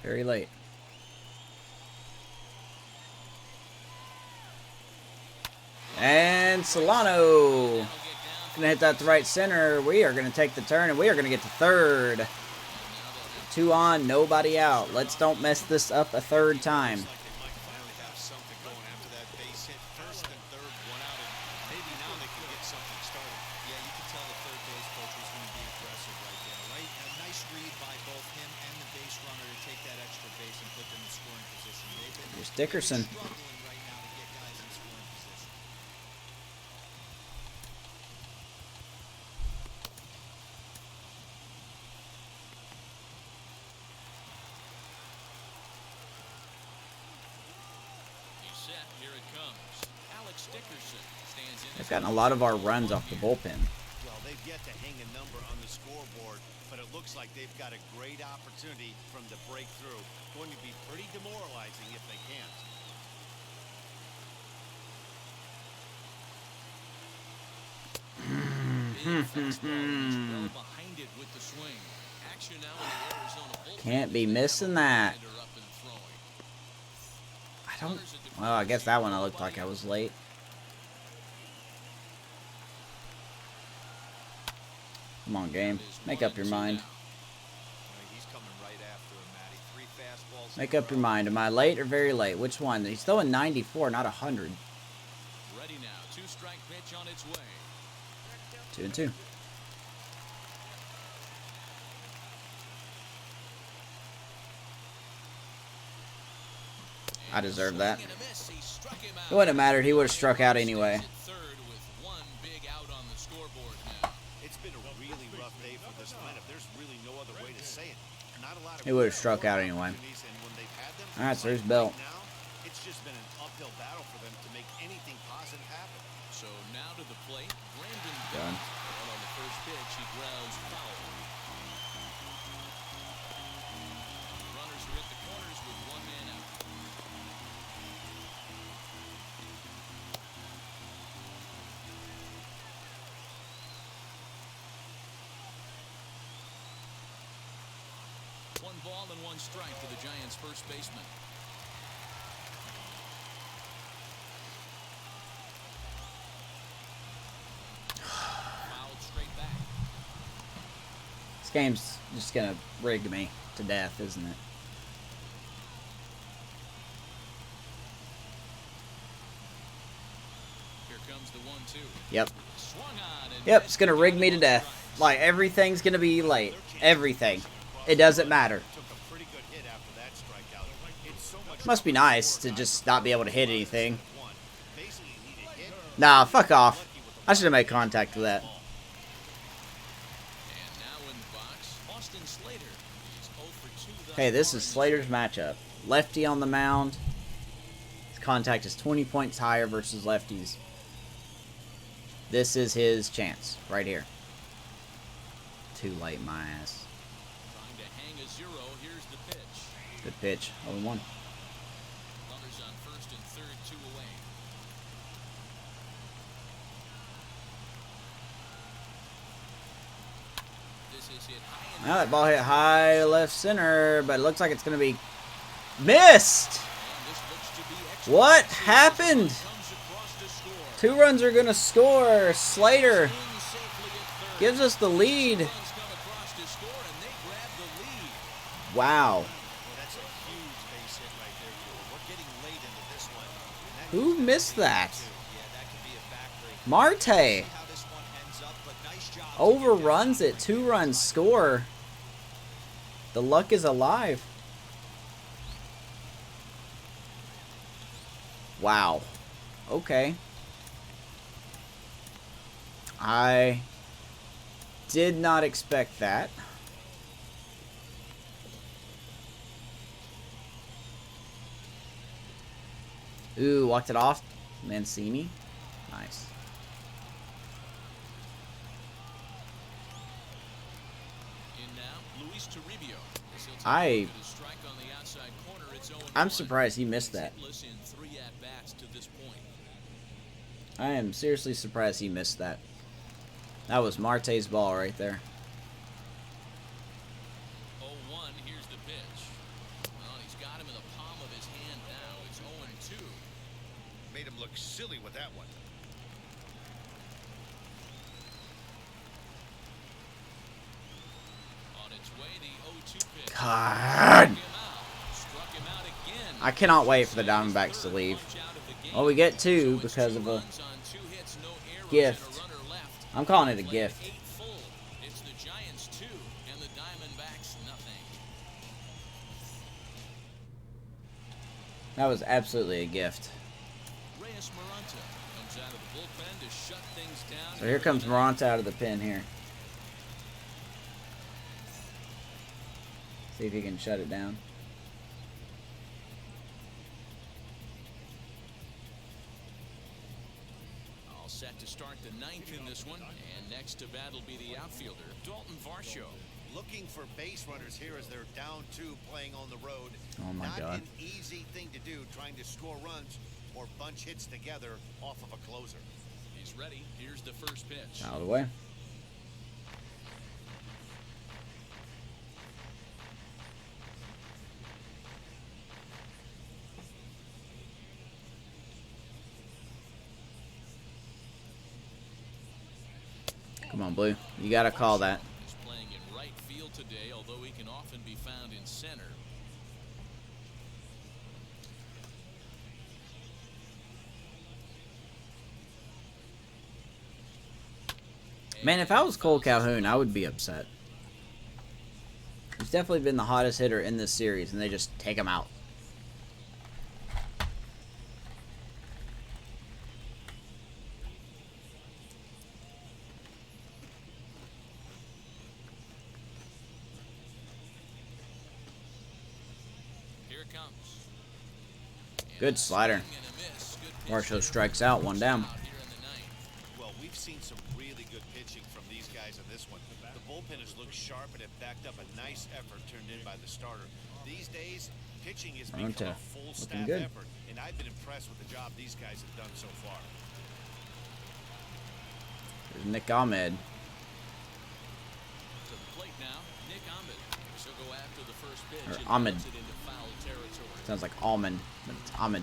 Very late. And Solano gonna hit that to right center. We are gonna take the turn and we are gonna get to third. 2 on, nobody out. Let's don't mess this up a third time. Like they might finally have something going after that base hit. First and third, 1 out, and maybe now they can get something started. Yeah, you can tell the third base coach was going to be aggressive right there, right? A nice read by both him and the base runner to take that extra base and put them in scoring position. Here's Dickerson. Struggling right now to get guys in scoring position. Alex Dickerson stands in. They've gotten a lot of our runs off the bullpen. Well, they've yet to hang a number on the scoreboard, but it looks like they've got a great opportunity from the breakthrough. Going to be pretty demoralizing if they can't. Well behind it with the swing. Action now in the Arizona bullpen. Can't be missing that. I don't... Well, I guess that one I looked like I was late. Come on, game. Make up your mind. He's coming right after him, Matty. 3 fastballs. Make up your mind. Am I late or very late? Which one? He's throwing 94, not 100. Ready now. 2-strike pitch on its way. 2-2. I deserve that. It wouldn't have mattered. He would have struck out anyway. It's been a really rough day for this lineup. There's really no other way to say it. Not a lot of He would have struck out anyway. All right, so there's Bell. Now, it's just been an uphill battle for them to make anything positive happen. So now to the plate, Brandon Done. And on the first pitch, he grounds foul. Runners are at the corners with 1 man out. One ball and 1 strike to the Giants' first baseman. Fouled straight back. This game's just gonna rig me to death, isn't it? Here comes the 1-2. Yep. Swung on and Yep, it's gonna rig me to death. Like, everything's gonna be late. Everything. It doesn't matter. Took a pretty good hit after that strikeout. It's so much Must be nice to just not be able to hit anything. one. Basically, you need a hit. Nah, fuck off. I should have made contact with that. And now in the box, Austin Slater. He's 0 for 2 thus Hey, this far is in Slater's matchup. Lefty on the mound. His contact is 20 points higher versus lefties. This is his chance right here. Too late, my ass. Trying to hang a 0. Here's the pitch. Good pitch. 0-1. Runners on first and third, 2 away. This is hit high and Now that ball hit high left center, but it looks like it's going to be missed. this looks to be extra. What happened? Comes across to score. 2 runs are going to score. Slater In safely at third. gives us the lead. Runs come across to score and they grab the lead. Wow. Well, that's a huge base hit right there, Bueller. We're getting late into this one. And that Who missed that? Yeah, that could be a backbreaker. Marte How this one ends up, but nice job. overruns it. 2 runs score. The luck is alive. Wow. Okay. I did not expect that. Ooh, walked it off. Mancini. Nice. In now, Luis Toribio. As he'll take I- a look at his strike on the outside corner. It's 0-1. I'm surprised he missed He's that. hitless in 3 at-bats to this point. I am seriously surprised he missed that. That was Marte's ball right there. 0-1, here's the pitch. Well, he's got him in the palm of his hand now. It's 0-2. made him look silly with that one. On its way, the 0-2 pitch. God. Struck him out again. I cannot wait for the Diamondbacks to leave. Well, we get 2 because of a gift. I'm calling it a gift. It's the Giants 2 and the Diamondbacks nothing. That was absolutely a gift. Reyes Maranta comes out of the bullpen to shut things down. So here comes Moranta out of the pen here. See if he can shut it down. start the ninth in this one. And next to bat will be the outfielder, Dalton Varsho. Looking for base runners here as they're down 2 playing on the road. Oh my Not God. an easy thing to do, trying to score runs or bunch hits together off of a closer. He's ready. Here's the first pitch. Out of the way. Come on, Blue. You gotta call that. Is playing in right field today, although he can often be found in center. Man, if I was Cole Calhoun, I would be upset. He's definitely been the hottest hitter in this series, and they just take him out. Here it comes. Good slider. Varsho strikes out, 1 down. Well, we've seen some really good pitching from these guys in this one. The bullpen has looked sharp and have backed up a nice effort turned in by the starter. These days, pitching has become Peralta, a full looking staff good. effort, and I've been impressed with the job these guys have done so far. There's Nick Ahmed. To the plate now, Nick Ahmed. She'll go after the first pitch Or and Ahmed. puts it into foul territory. Sounds like almond, but it's Ahmed.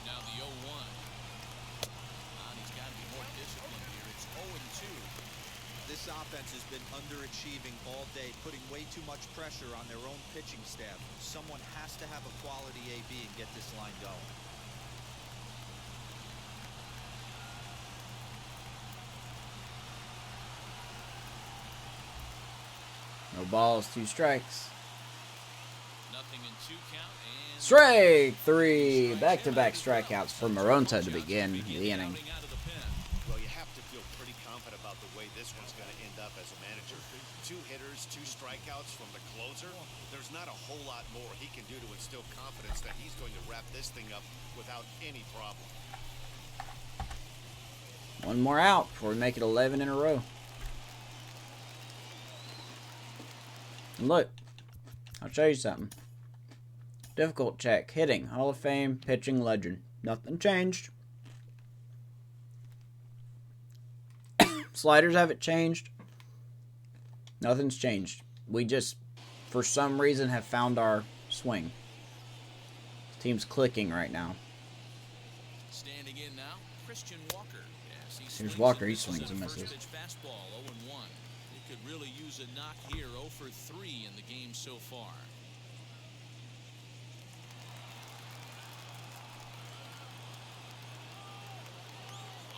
Now the 0-1. And he's got to be more disciplined here. It's 0-2. This offense has been underachieving all day, putting way too much pressure on their own pitching staff. Someone has to have a quality AB and get this line going. No balls, 2 strikes. Nothing in 2 count and Strike 3. Back-to-back strikeouts for Peralta to begin the inning. coming out of the pen. Well, you have to feel pretty confident about the way this one's going to end up as a manager. 2 hitters, 2 strikeouts from the closer. There's not a whole lot more he can do to instill confidence that he's going to wrap this thing up without any problem. 1 more out before we make it 11 in a row. And look, I'll show you something. Difficult check. Hitting. Hall of Fame. Pitching legend. Nothing changed. Sliders haven't changed. Nothing's changed. We just, for some reason, have found our swing. This team's clicking right now. Standing in now, Christian Walker. Yes, he Here's swings Walker. He misses swings with and a first misses. pitch fastball, 0-1. He could really use a knock here, 0 for 3 in the game so far.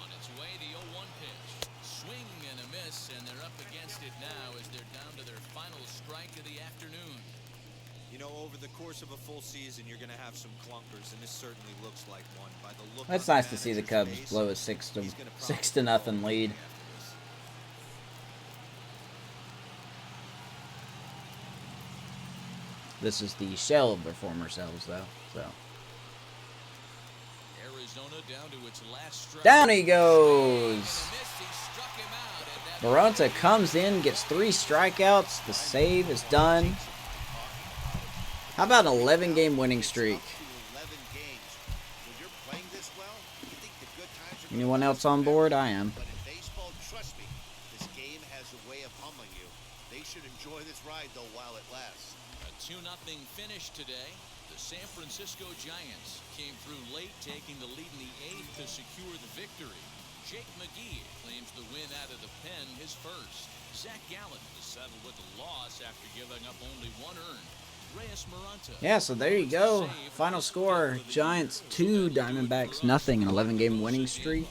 On its way, the 0-1 pitch. Swing and a miss, and they're up against it now as they're down to their final strike of the afternoon. You know, over the course of a full season, you're going to have some clunkers, and this certainly looks like one. By the look That's on nice to see the Cubs manager's face, blow a 6 he's gonna to probably nothing call lead. after this. This is the shell of their former selves, though. So Arizona down to its last strike. down he goes. Miss, he struck him out, and that Peralta comes in, gets 3 strikeouts. The save is done. How about an 11-game winning streak? Up to 11 games. When you're playing this well, you think the good times are Anyone else on board? I am. But in baseball, trust me, this game has a way of humbling you. They should enjoy this ride, though, while it lasts. A 2-0 finish today. The San Francisco Giants came through late, taking the lead in the 8th to secure the victory. Jake McGee claims the win out of the pen, his first. Zac Gallen was settled with a loss after giving up only 1 earned. Reyes Maranta. Yeah, so there you go. Final score, Giants 2, Diamondbacks nothing, an 11-game winning streak.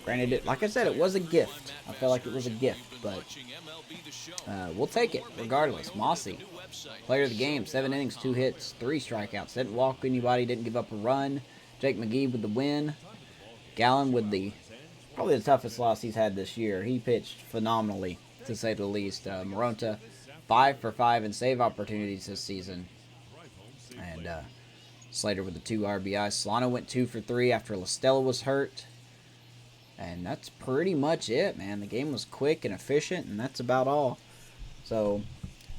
Granted, it, like I said, it was a gift. I felt like it was a gift, but we'll take it regardless. Mossi, player of the game, 7 innings, 2 hits, 3 strikeouts. Didn't walk anybody, didn't give up a run. Jake McGee with the win. Gallen with the probably the toughest loss he's had this year. He pitched phenomenally to say the least. Peralta, 5 for 5 in save opportunities this season. And Slater with the 2 RBIs. Solano went 2 for 3 after LaStella was hurt. And that's pretty much it, man. The game was quick and efficient, and that's about all. So,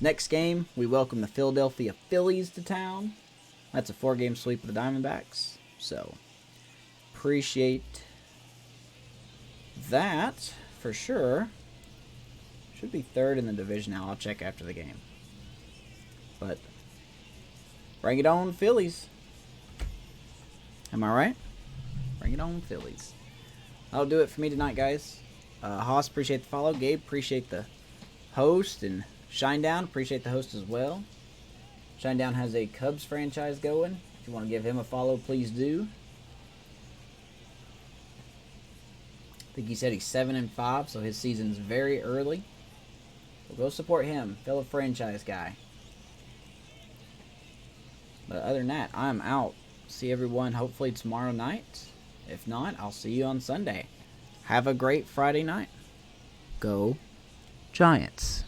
next game, we welcome the Philadelphia Phillies to town. That's a 4-game sweep of the Diamondbacks. So, appreciate that for sure. Should be 3rd in the division now. I'll check after the game. But, bring it on, Phillies. Am I right? Bring it on, Phillies. That'll do it for me tonight, guys. Haas, appreciate the follow. Gabe, appreciate the host. And Shinedown, appreciate the host as well. Shinedown has a Cubs franchise going. If you want to give him a follow, please do. I think he said he's 7-5, so his season's very early. So go support him, fellow franchise guy. But other than that, I'm out. See everyone hopefully tomorrow night. If not, I'll see you on Sunday. Have a great Friday night. Go Giants.